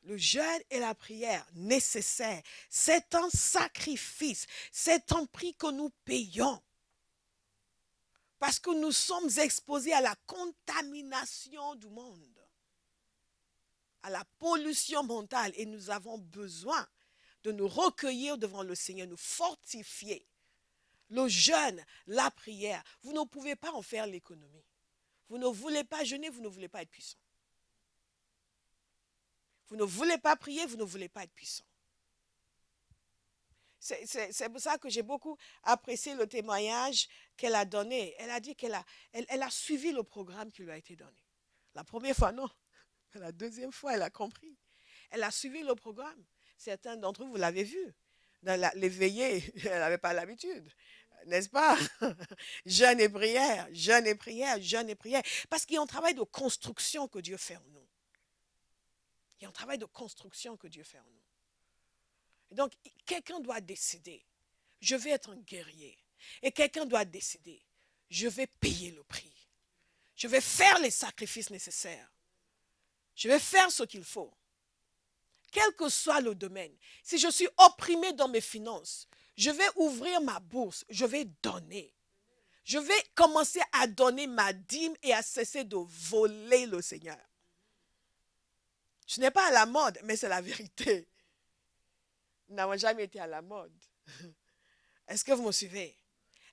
Le jeûne et la prière, nécessaire. C'est un sacrifice. C'est un prix que nous payons. Parce que nous sommes exposés à la contamination du monde, à la pollution mentale. Et nous avons besoin de nous recueillir devant le Seigneur, nous fortifier. Le jeûne, la prière, vous ne pouvez pas en faire l'économie. Vous ne voulez pas jeûner, vous ne voulez pas être puissant. Vous ne voulez pas prier, vous ne voulez pas être puissant. C'est pour ça que j'ai beaucoup apprécié le témoignage qu'elle a donné. Elle a dit qu'elle a suivi le programme qui lui a été donné. La première fois, non. La deuxième fois, elle a compris. Elle a suivi le programme. Certains d'entre vous l'avez vu. Dans les veillées, elle n'avait pas l'habitude. N'est-ce pas? Jeûne et prière, jeûne et prière, jeûne et prière. Parce qu'il y a un travail de construction que Dieu fait en nous. Il y a un travail de construction que Dieu fait en nous. Donc, quelqu'un doit décider, je vais être un guerrier. Et quelqu'un doit décider, je vais payer le prix. Je vais faire les sacrifices nécessaires. Je vais faire ce qu'il faut. Quel que soit le domaine. Si je suis opprimé dans mes finances, je vais ouvrir ma bourse, je vais donner. Je vais commencer à donner ma dîme et à cesser de voler le Seigneur. Ce n'est pas à la mode, mais c'est la vérité. Nous n'avons jamais été à la mode. Est-ce que vous me suivez?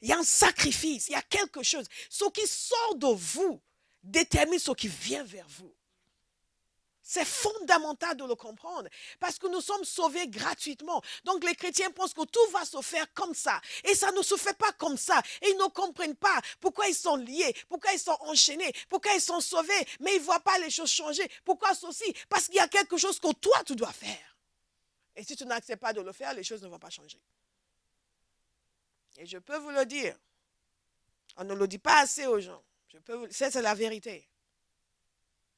Il y a un sacrifice, il y a quelque chose. Ce qui sort de vous détermine ce qui vient vers vous. C'est fondamental de le comprendre parce que nous sommes sauvés gratuitement. Donc les chrétiens pensent que tout va se faire comme ça. Et ça ne se fait pas comme ça. Et ils ne comprennent pas pourquoi ils sont liés, pourquoi ils sont enchaînés, pourquoi ils sont sauvés. Mais ils ne voient pas les choses changer. Pourquoi ceci? Parce qu'il y a quelque chose que toi, tu dois faire. Et si tu n'acceptes pas de le faire, les choses ne vont pas changer. Et je peux vous le dire. On ne le dit pas assez aux gens. C'est la vérité.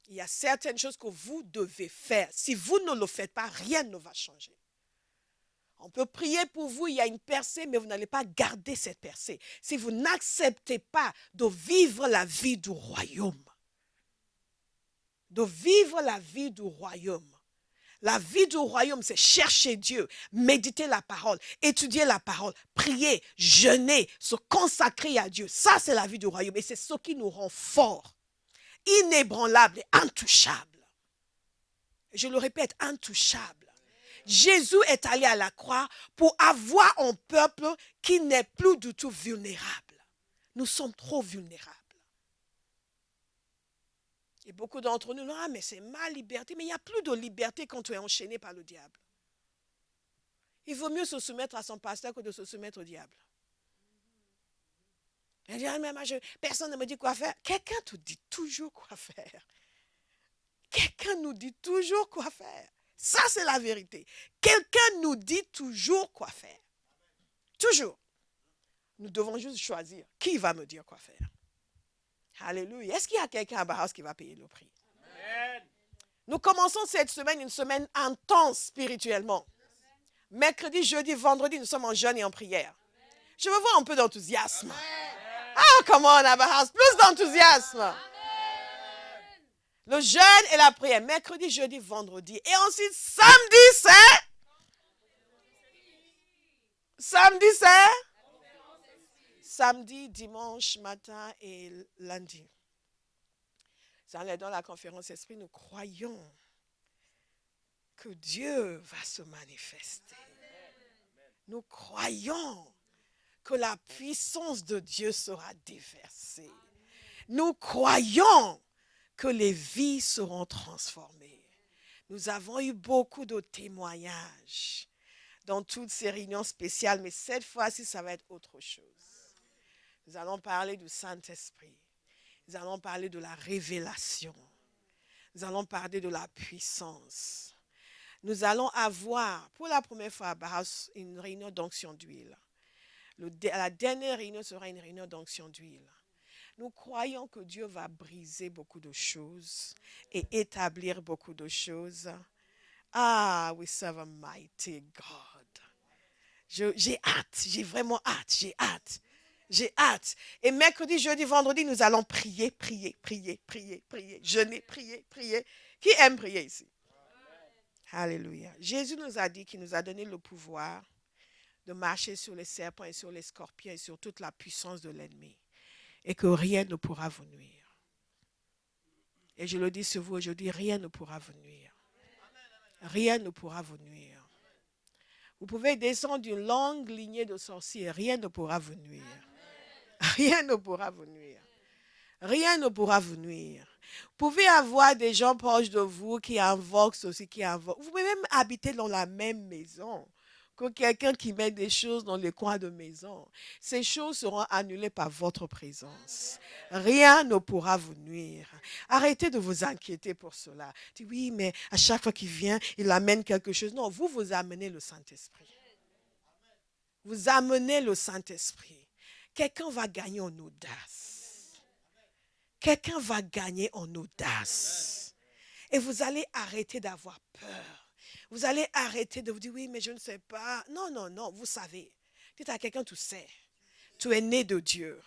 Il y a certaines choses que vous devez faire. Si vous ne le faites pas, rien ne va changer. On peut prier pour vous, il y a une percée, mais vous n'allez pas garder cette percée. Si vous n'acceptez pas de vivre la vie du royaume. De vivre la vie du royaume. La vie du royaume, c'est chercher Dieu, méditer la parole, étudier la parole, prier, jeûner, se consacrer à Dieu. Ça, c'est la vie du royaume et c'est ce qui nous rend forts, inébranlables et intouchables. Je le répète, intouchables. Jésus est allé à la croix pour avoir un peuple qui n'est plus du tout vulnérable. Nous sommes trop vulnérables. Et beaucoup d'entre nous, ah, mais c'est ma liberté. Mais il n'y a plus de liberté quand tu es enchaîné par le diable. Il vaut mieux se soumettre à son pasteur que de se soumettre au diable. Il dit, ah, mais personne ne me dit quoi faire. Quelqu'un te dit toujours quoi faire. Quelqu'un nous dit toujours quoi faire. Ça, c'est la vérité. Quelqu'un nous dit toujours quoi faire. Toujours. Nous devons juste choisir qui va me dire quoi faire. Alléluia. Est-ce qu'il y a quelqu'un à Barras qui va payer le prix? Amen. Nous commençons cette semaine, une semaine intense spirituellement. Mercredi, jeudi, vendredi, nous sommes en jeûne et en prière. Je veux voir un peu d'enthousiasme. Ah, come on, Abraham, plus d'enthousiasme. Le jeûne et la prière, mercredi, jeudi, vendredi. Et ensuite, samedi, c'est... Samedi, c'est... Samedi, dimanche, matin et lundi. Dans la conférence Esprit, nous croyons que Dieu va se manifester. Nous croyons que la puissance de Dieu sera déversée. Nous croyons que les vies seront transformées. Nous avons eu beaucoup de témoignages dans toutes ces réunions spéciales, mais cette fois-ci, ça va être autre chose. Nous allons parler du Saint-Esprit. Nous allons parler de la révélation. Nous allons parler de la puissance. Nous allons avoir, pour la première fois à Barras, une réunion d'onction d'huile. La dernière réunion sera une réunion d'onction d'huile. Nous croyons que Dieu va briser beaucoup de choses et établir beaucoup de choses. Ah, we serve a mighty God. J'ai hâte, j'ai vraiment hâte, j'ai hâte. J'ai hâte. Et mercredi, jeudi, vendredi, nous allons prier, prier, prier, prier, prier, jeûner, prier, prier. Qui aime prier ici? Alléluia. Jésus nous a dit qu'il nous a donné le pouvoir de marcher sur les serpents et sur les scorpions et sur toute la puissance de l'ennemi. Et que rien ne pourra vous nuire. Et je le dis sur vous aujourd'hui, rien ne pourra vous nuire. Rien ne pourra vous nuire. Vous pouvez descendre d'une longue lignée de sorciers, rien ne pourra vous nuire. Rien ne pourra vous nuire. Rien ne pourra vous nuire. Vous pouvez avoir des gens proches de vous qui invoquent ceci, qui invoquent. Vous pouvez même habiter dans la même maison que quelqu'un qui met des choses dans les coins de maison. Ces choses seront annulées par votre présence. Rien ne pourra vous nuire. Arrêtez de vous inquiéter pour cela. Dites oui, mais à chaque fois qu'il vient, il amène quelque chose. Non, vous amenez le Saint-Esprit. Vous amenez le Saint-Esprit. Quelqu'un va gagner en audace. Quelqu'un va gagner en audace. Et vous allez arrêter d'avoir peur. Vous allez arrêter de vous dire, oui, mais je ne sais pas. Non, non, non, vous savez. Dites à quelqu'un, tu sais. Tu es né de Dieu.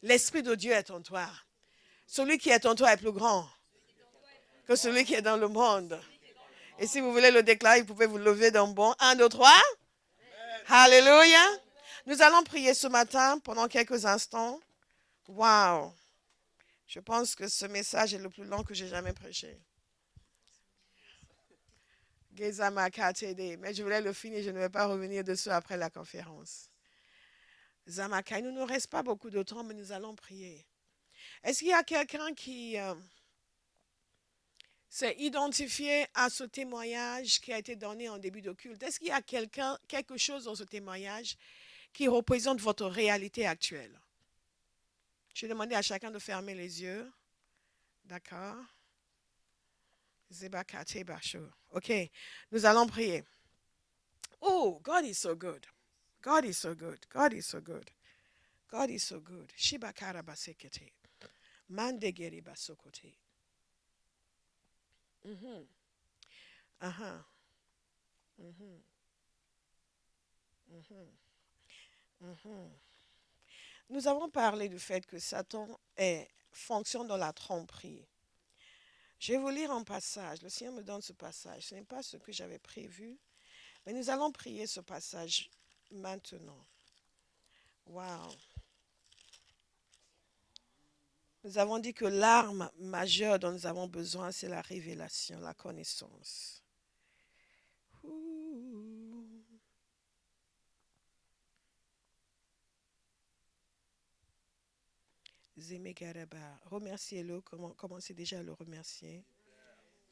L'Esprit de Dieu est en toi. Celui qui est en toi est plus grand que celui qui est dans le monde. Et si vous voulez le déclarer, vous pouvez vous lever d'un bond. 1, 2, 3. Alléluia. Nous allons prier ce matin pendant quelques instants. Wow! Je pense que ce message est le plus long que j'ai jamais prêché. Mais je voulais le finir, je ne vais pas revenir dessus après la conférence. Zamakai, il ne nous reste pas beaucoup de temps, mais nous allons prier. Est-ce qu'il y a quelqu'un qui s'est identifié à ce témoignage qui a été donné en début de culte? Est-ce qu'il y a quelque chose dans ce témoignage qui représente votre réalité actuelle? Je vais demander à chacun de fermer les yeux. D'accord? OK. Nous allons prier. Oh, God is so good. God is so good. God is so good. God is so good. Shibakara basekete. Mandegeri basokote. Aha. Nous avons parlé du fait que Satan fonctionne dans la tromperie. Je vais vous lire un passage. Le Seigneur me donne ce passage. Ce n'est pas ce que j'avais prévu, mais nous allons prier ce passage maintenant. Wow. Nous avons dit que l'arme majeure dont nous avons besoin, c'est la révélation, la connaissance. Zemegaraba. Remerciez-le. Commencez déjà à le remercier.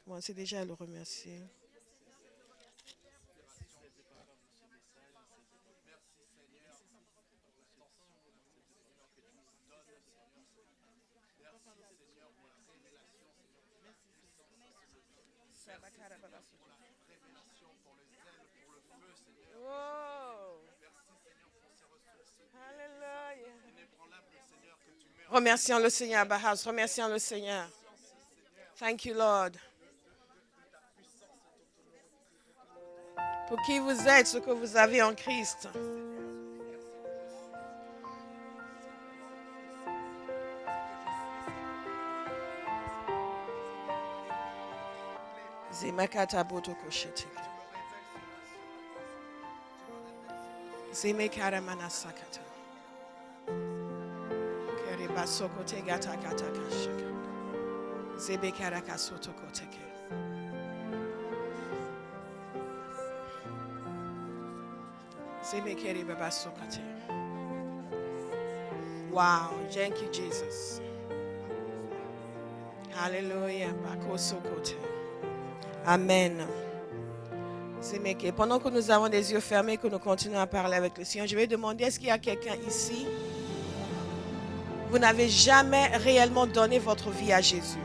Commencez déjà à le remercier. Oh. Alléluia. Remercions le Seigneur, Bahas. Remercions le Seigneur. Thank you, Lord. pour qui vous êtes, ce que vous avez en Christ. Zemakata botoko sheteke. Zemekara manasakata. Keriba sokote gata gata kashaka. Zebekara kasoto koteke. Zemekeri baba sokote. Wow, thank you, Jesus. Hallelujah. Bako sokote. Amen. Pendant que nous avons des yeux fermés, que nous continuons à parler avec le Seigneur, je vais demander, est-ce qu'il y a quelqu'un ici? Vous n'avez jamais réellement donné votre vie à Jésus.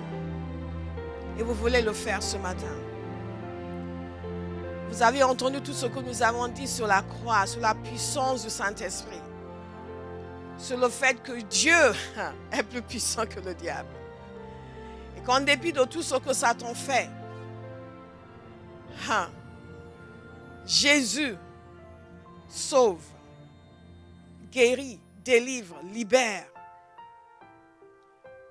Et vous voulez le faire ce matin. Vous avez entendu tout ce que nous avons dit sur la croix, sur la puissance du Saint-Esprit. Sur le fait que Dieu est plus puissant que le diable. Et qu'en dépit de tout ce que Satan fait, Jésus sauve, guérit, délivre, libère.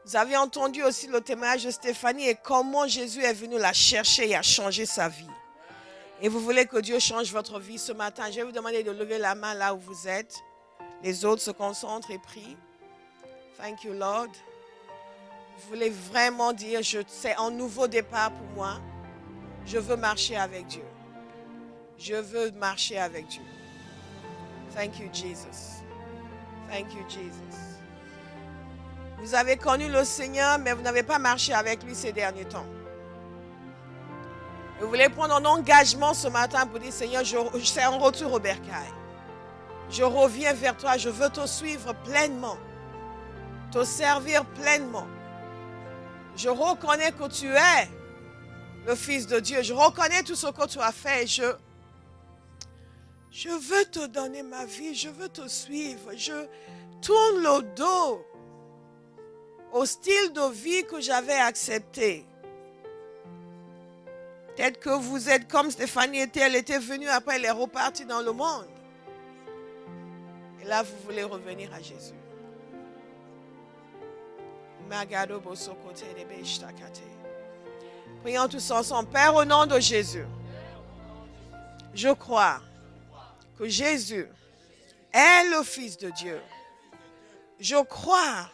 Vous avez entendu aussi le témoignage de Stéphanie et comment Jésus est venu la chercher et a changé sa vie. Et vous voulez que Dieu change votre vie ce matin. Je vais vous demander de lever la main là où vous êtes. Les autres se concentrent et prient. Thank you, Lord. Vous voulez vraiment dire, c'est un nouveau départ pour moi. Je veux marcher avec Dieu. Je veux marcher avec Dieu. Thank you, Jesus. Thank you, Jesus. Vous avez connu le Seigneur, mais vous n'avez pas marché avec lui ces derniers temps. Et vous voulez prendre un engagement ce matin pour dire, Seigneur, c'est un retour au bercail. Je reviens vers toi, je veux te suivre pleinement. Te servir pleinement. Je reconnais que tu es le Fils de Dieu. Je reconnais tout ce que tu as fait. Je veux te donner ma vie. Je veux te suivre. Je tourne le dos au style de vie que j'avais accepté. Peut-être que vous êtes comme Stéphanie était. Elle était venue, après elle est repartie dans le monde. Et là, vous voulez revenir à Jésus. Prions tous ensemble. Père, au nom de Jésus, je crois que Jésus est le Fils de Dieu. Je crois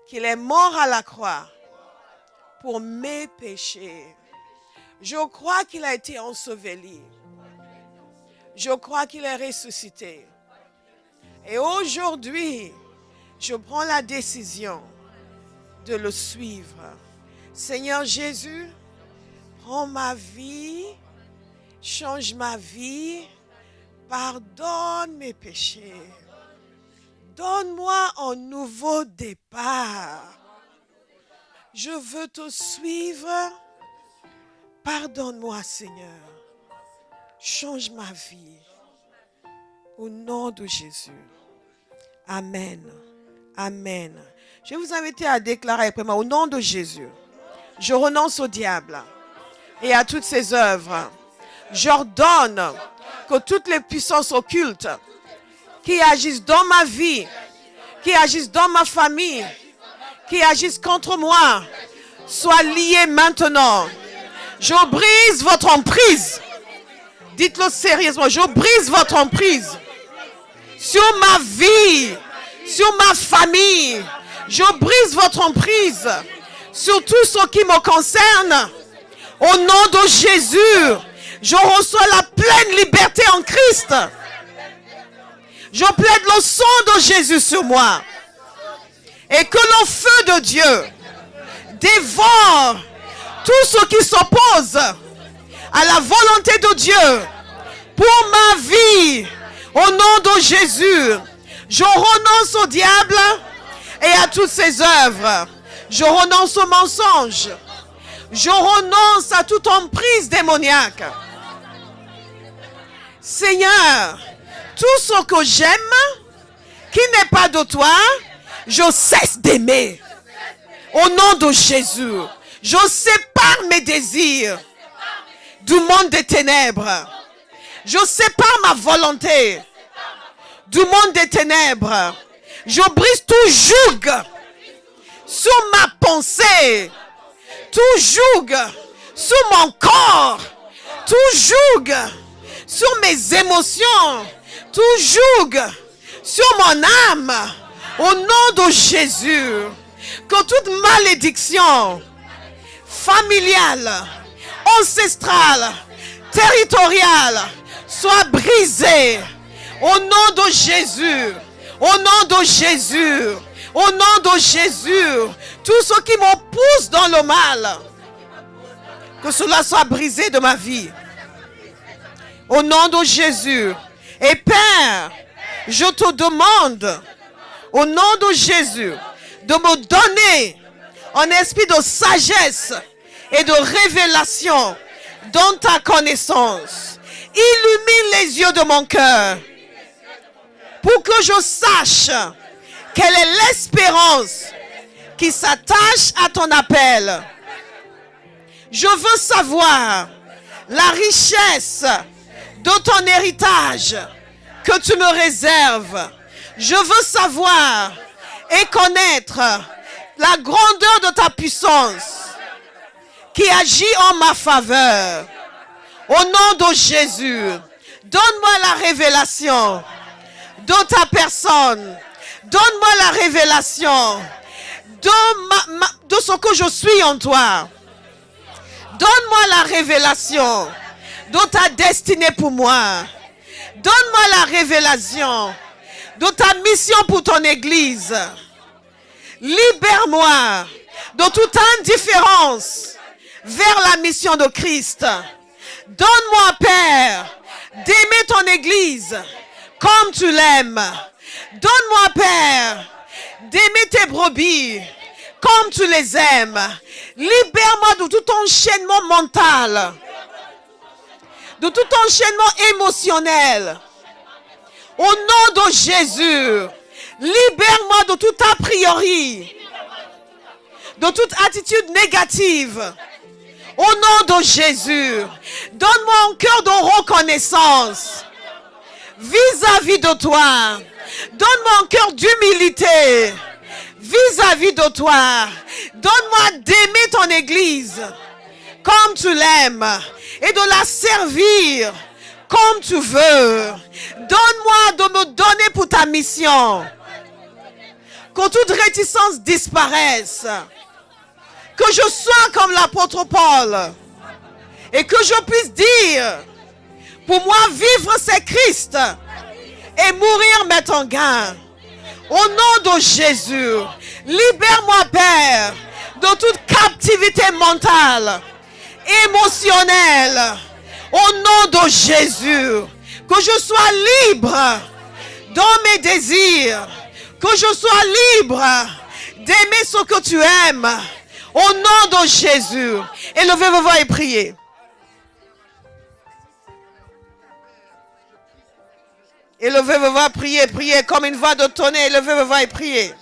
qu'il est mort à la croix pour mes péchés. Je crois qu'il a été enseveli. Je crois qu'il est ressuscité. Et aujourd'hui, je prends la décision de le suivre. Seigneur Jésus, prends ma vie, change ma vie, pardonne mes péchés. Donne-moi un nouveau départ. Je veux te suivre. Pardonne-moi, Seigneur. Change ma vie. Au nom de Jésus. Amen. Amen. Je vais vous inviter à déclarer après moi, au nom de Jésus, je renonce au diable et à toutes ses œuvres. J'ordonne que toutes les puissances occultes qui agissent dans ma vie, qui agissent dans ma famille, qui agissent contre moi, soient liées maintenant. Je brise votre emprise. Dites-le sérieusement, je brise votre emprise sur ma vie, sur ma famille. Je brise votre emprise sur tout ce qui me concerne. Au nom de Jésus, je reçois la pleine liberté en Christ. Je plaide le sang de Jésus sur moi. Et que le feu de Dieu dévore tout ce qui s'oppose à la volonté de Dieu pour ma vie. Au nom de Jésus, je renonce au diable et à toutes ses œuvres. Je renonce au mensonge. Je renonce à toute emprise démoniaque. Seigneur, tout ce que j'aime, qui n'est pas de toi, je cesse d'aimer. Au nom de Jésus, je sépare mes désirs du monde des ténèbres. Je sépare ma volonté du monde des ténèbres. Je brise tout joug sur ma pensée, tout joug sur mon corps, tout joug sur mes émotions, tout joug sur mon âme. Au nom de Jésus, que toute malédiction familiale, ancestrale, territoriale soit brisée. Au nom de Jésus, au nom de Jésus, au nom de Jésus, tout ce qui me pousse dans le mal, que cela soit brisé de ma vie. Au nom de Jésus. Et Père, je te demande, au nom de Jésus, de me donner un esprit de sagesse et de révélation dans ta connaissance. Illumine les yeux de mon cœur pour que je sache quelle est l'espérance qui s'attache à ton appel. Je veux savoir la richesse de ton héritage que tu me réserves. Je veux savoir et connaître la grandeur de ta puissance qui agit en ma faveur. Au nom de Jésus, donne-moi la révélation de ta personne. Donne-moi la révélation de ce que je suis en toi. Donne-moi la révélation de ta destinée pour moi. Donne-moi la révélation de ta mission pour ton église. Libère-moi de toute indifférence vers la mission de Christ. Donne-moi, Père, d'aimer ton église comme tu l'aimes. Donne-moi, Père, d'aimer tes brebis comme tu les aimes. Libère-moi de tout enchaînement mental, de tout enchaînement émotionnel. Au nom de Jésus, libère-moi de tout a priori, de toute attitude négative. Au nom de Jésus, donne-moi un cœur de reconnaissance vis-à-vis de toi. Donne-moi un cœur d'humilité vis-à-vis de toi. Donne-moi d'aimer ton église comme tu l'aimes et de la servir comme tu veux. Donne-moi de me donner pour ta mission. Que toute réticence disparaisse. Que je sois comme l'apôtre Paul. Et que je puisse dire, pour moi vivre c'est Christ. Et mourir m'est un gain. Au nom de Jésus, libère-moi, Père, de toute captivité mentale, émotionnelle. Au nom de Jésus, que je sois libre dans mes désirs. Que je sois libre d'aimer ce que tu aimes. Au nom de Jésus. Élevez vos voix et priez. Élevez vos voix, priez, priez comme une voix de tonnerre. Élevez vos voix et priez.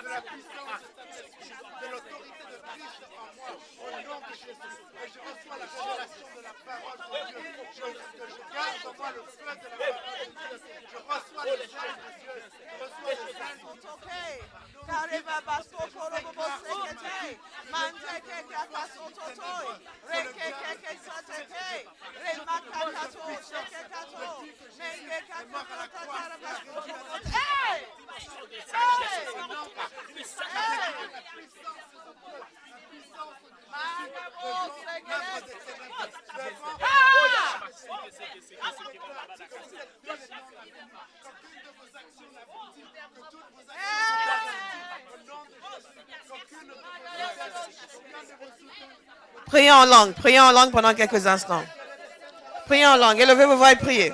De la puissance, de l'autorité Et je reçois la révélation de la parole de Dieu. Je garde en moi le feu de la parole de Dieu. Je reçois le zèle de Dieu. Je reçois le zèle de Dieu. Priez en langue pendant quelques instants. Priez en langue, élevez vos voix et priez.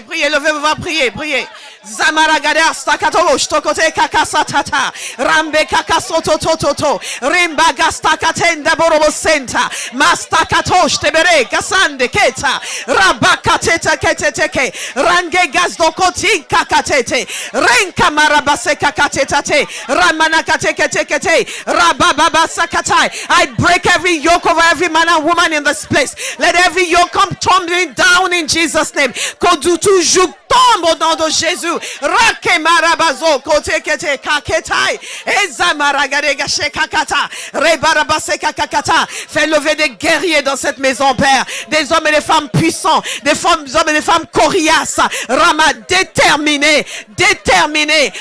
Priez, levez vos voix, priez. Zamaragadar stakato shtokote kakasatata rambe kakasoto toto rimba gastakatenda borobo senta mastakato shtebere kasande keta rabakateta keteteke range gazdokoti kakatete renka marabase kakatete ramanakate ketekete rababa sakatai. I break every yoke over every man and woman in this place. Let every yoke come tumbling down in Jesus' name. Kodu toujours tombe au nom de Jésus. Rake marabazo kote kete kaketai ezamaragarega shekakata rebarabase kakakata. Fais lever des guerriers dans cette maison, Père, des hommes et des femmes puissants, des hommes et des femmes coriaces, Rama déterminés,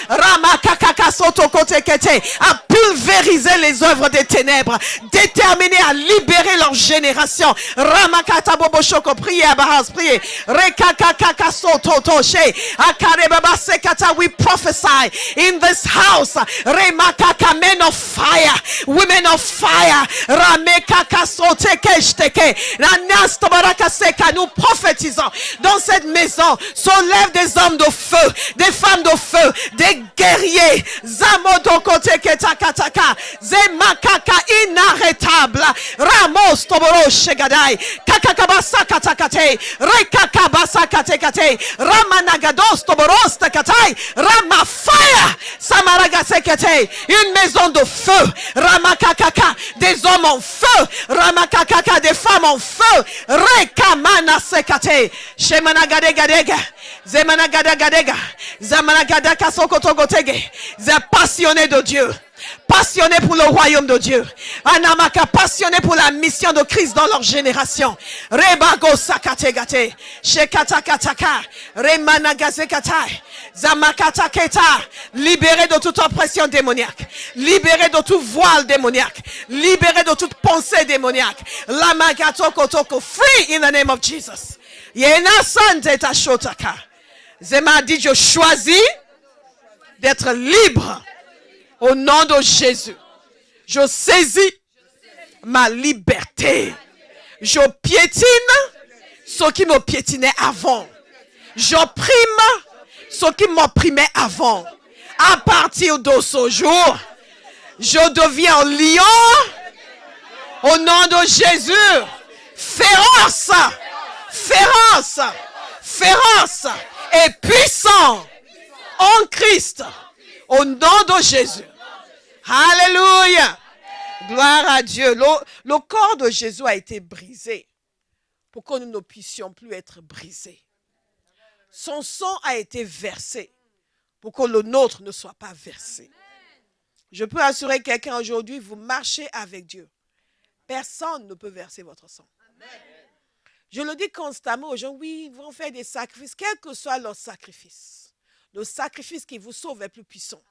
Rama kakaka soto kote kete, à pulvériser les œuvres des ténèbres, déterminés à libérer leur génération. Rama kata bobo shoko, priez Abahas, priez. Rekakaka soto toshe akareba sekata. We prophesy in this house, remakaka, men of fire, women of fire, ramekaka sote keshteke nanasta baraka seka. Nous prophétisons dans cette maison. S'enlève des hommes de feu, des femmes de feu, des guerriers. Zamodo kote ketakataka zemakaka inarrêtable. Ramos toboro shegadai kakakabasa katakate rekakabasa katekate ramanagados toboros takatai rama fire samaragasekate. Une maison de feu, ramakakaka, des hommes en feu, ramakakaka, des femmes en feu, rekamana sekate shemanagadega zemanagadega zamanagada kasokotogotege. Des passionnés de Dieu, passionnés pour le royaume de Dieu. Anamaka, passionnés pour la mission de Christ dans leur génération. Rebago sakategate, shekatakataka, remanagazekatai, zamakataketa. Libérés de toute oppression démoniaque, libérés de tout voile démoniaque, libérés de toute pensée démoniaque. Lamakatokotoko, free in the name of Jesus. Yena sante tashotaka. Zema dit, je choisis d'être libre. Au nom de Jésus, je saisis ma liberté. Je piétine ce qui me piétinait avant. J'opprime ce qui m'opprimait avant. À partir de ce jour, je deviens lion. Au nom de Jésus, féroce et puissant en Christ. Au nom de Jésus. Alléluia. Gloire à Dieu. Le corps de Jésus a été brisé pour que nous ne puissions plus être brisés. Son sang a été versé pour que le nôtre ne soit pas versé. Je peux assurer quelqu'un aujourd'hui, vous marchez avec Dieu. Personne ne peut verser votre sang. Je le dis constamment aux gens, oui, ils vont faire des sacrifices, quel que soit leur sacrifice. Le sacrifice qui vous sauve est plus puissant.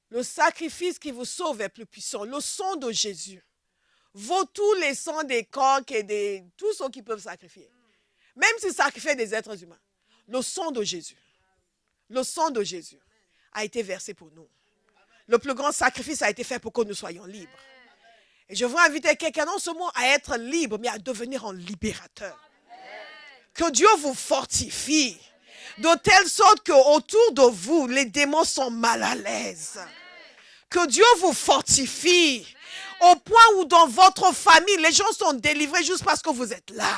Le sacrifice qui vous sauve est plus puissant. Le sang de Jésus vaut tous les sangs des coqs et de tous ceux qui peuvent sacrifier. Même s'ils sacrifient des êtres humains. Le sang de Jésus Le sang de Jésus a été versé pour nous. Le plus grand sacrifice a été fait pour que nous soyons libres. Et je veux inviter quelqu'un non seulement à être libre, mais à devenir un libérateur. Que Dieu vous fortifie de telle sorte qu'autour de vous, les démons sont mal à l'aise. Que Dieu vous fortifie au point où dans votre famille, les gens sont délivrés juste parce que vous êtes là.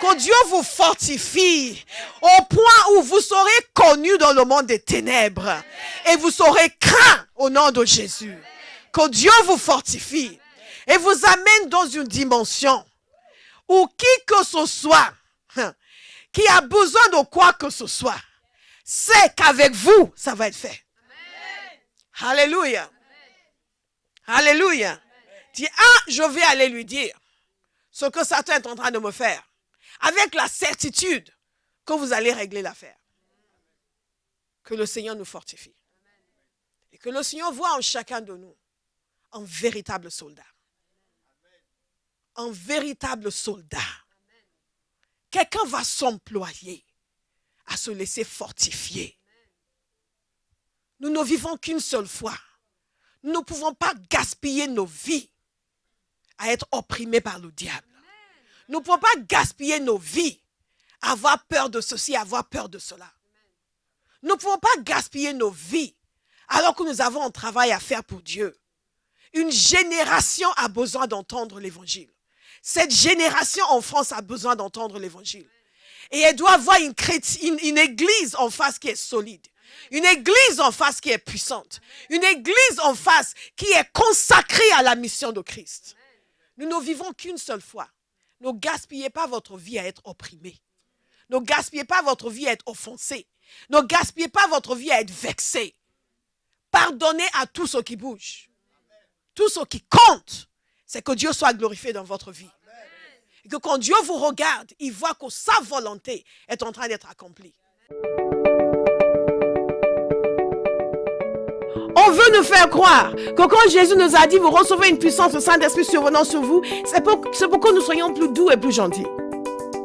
Que Dieu vous fortifie au point où vous serez connus dans le monde des ténèbres et vous serez craints au nom de Jésus. Que Dieu vous fortifie et vous amène dans une dimension où qui que ce soit qui a besoin de quoi que ce soit sait qu'avec vous, ça va être fait. Alléluia. Alléluia. Dis, je vais aller lui dire ce que Satan est en train de me faire. Avec la certitude que vous allez régler l'affaire. Que le Seigneur nous fortifie. Et que le Seigneur voit en chacun de nous un véritable soldat. Un véritable soldat. Quelqu'un va s'employer à se laisser fortifier. Nous ne vivons qu'une seule fois. Nous ne pouvons pas gaspiller nos vies à être opprimés par le diable. Nous ne pouvons pas gaspiller nos vies à avoir peur de ceci, à avoir peur de cela. Nous ne pouvons pas gaspiller nos vies alors que nous avons un travail à faire pour Dieu. Une génération a besoin d'entendre l'évangile. Cette génération en France a besoin d'entendre l'évangile. Et elle doit avoir une église en face qui est solide. Une église en face qui est puissante. Une église en face qui est consacrée à la mission de Christ. Nous ne vivons qu'une seule fois. Ne gaspillez pas votre vie à être opprimé. Ne gaspillez pas votre vie à être offensé. Ne gaspillez pas votre vie à être vexé. Pardonnez à tout ce qui bouge. Tout ce qui compte, c'est que Dieu soit glorifié dans votre vie. Et que quand Dieu vous regarde, il voit que sa volonté est en train d'être accomplie. On veut nous faire croire que quand Jésus nous a dit, vous recevez une puissance, le Saint-Esprit survenant sur vous, c'est pour que nous soyons plus doux et plus gentils.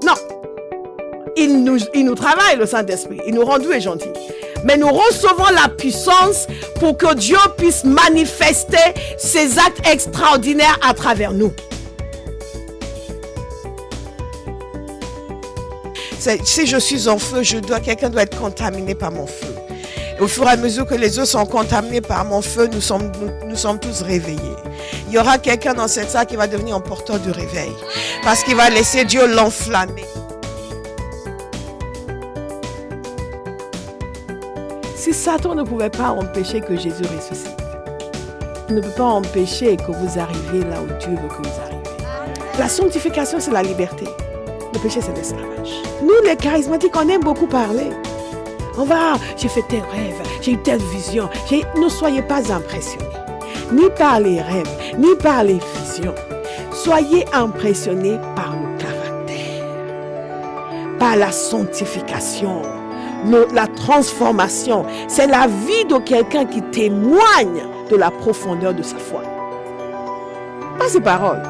Non. Il nous travaille, le Saint-Esprit. Il nous rend doux et gentils. Mais nous recevons la puissance pour que Dieu puisse manifester ses actes extraordinaires à travers nous. Si je suis en feu, quelqu'un doit être contaminé par mon feu. Au fur et à mesure que les autres sont contaminés par mon feu, nous sommes tous réveillés. Il y aura quelqu'un dans cette salle qui va devenir un porteur du réveil. Parce qu'il va laisser Dieu l'enflammer. Si Satan ne pouvait pas empêcher que Jésus ressuscite, il ne peut pas empêcher que vous arriviez là où Dieu veut que vous arriviez. La sanctification, c'est la liberté. Le péché, c'est l'esclavage. Nous, les charismatiques, on aime beaucoup parler. On va, j'ai fait tel rêve, j'ai eu telle vision. Ne soyez pas impressionnés. Ni par les rêves, ni par les visions. Soyez impressionnés par le caractère, par la sanctification, la transformation. C'est la vie de quelqu'un qui témoigne de la profondeur de sa foi. Pas ses paroles.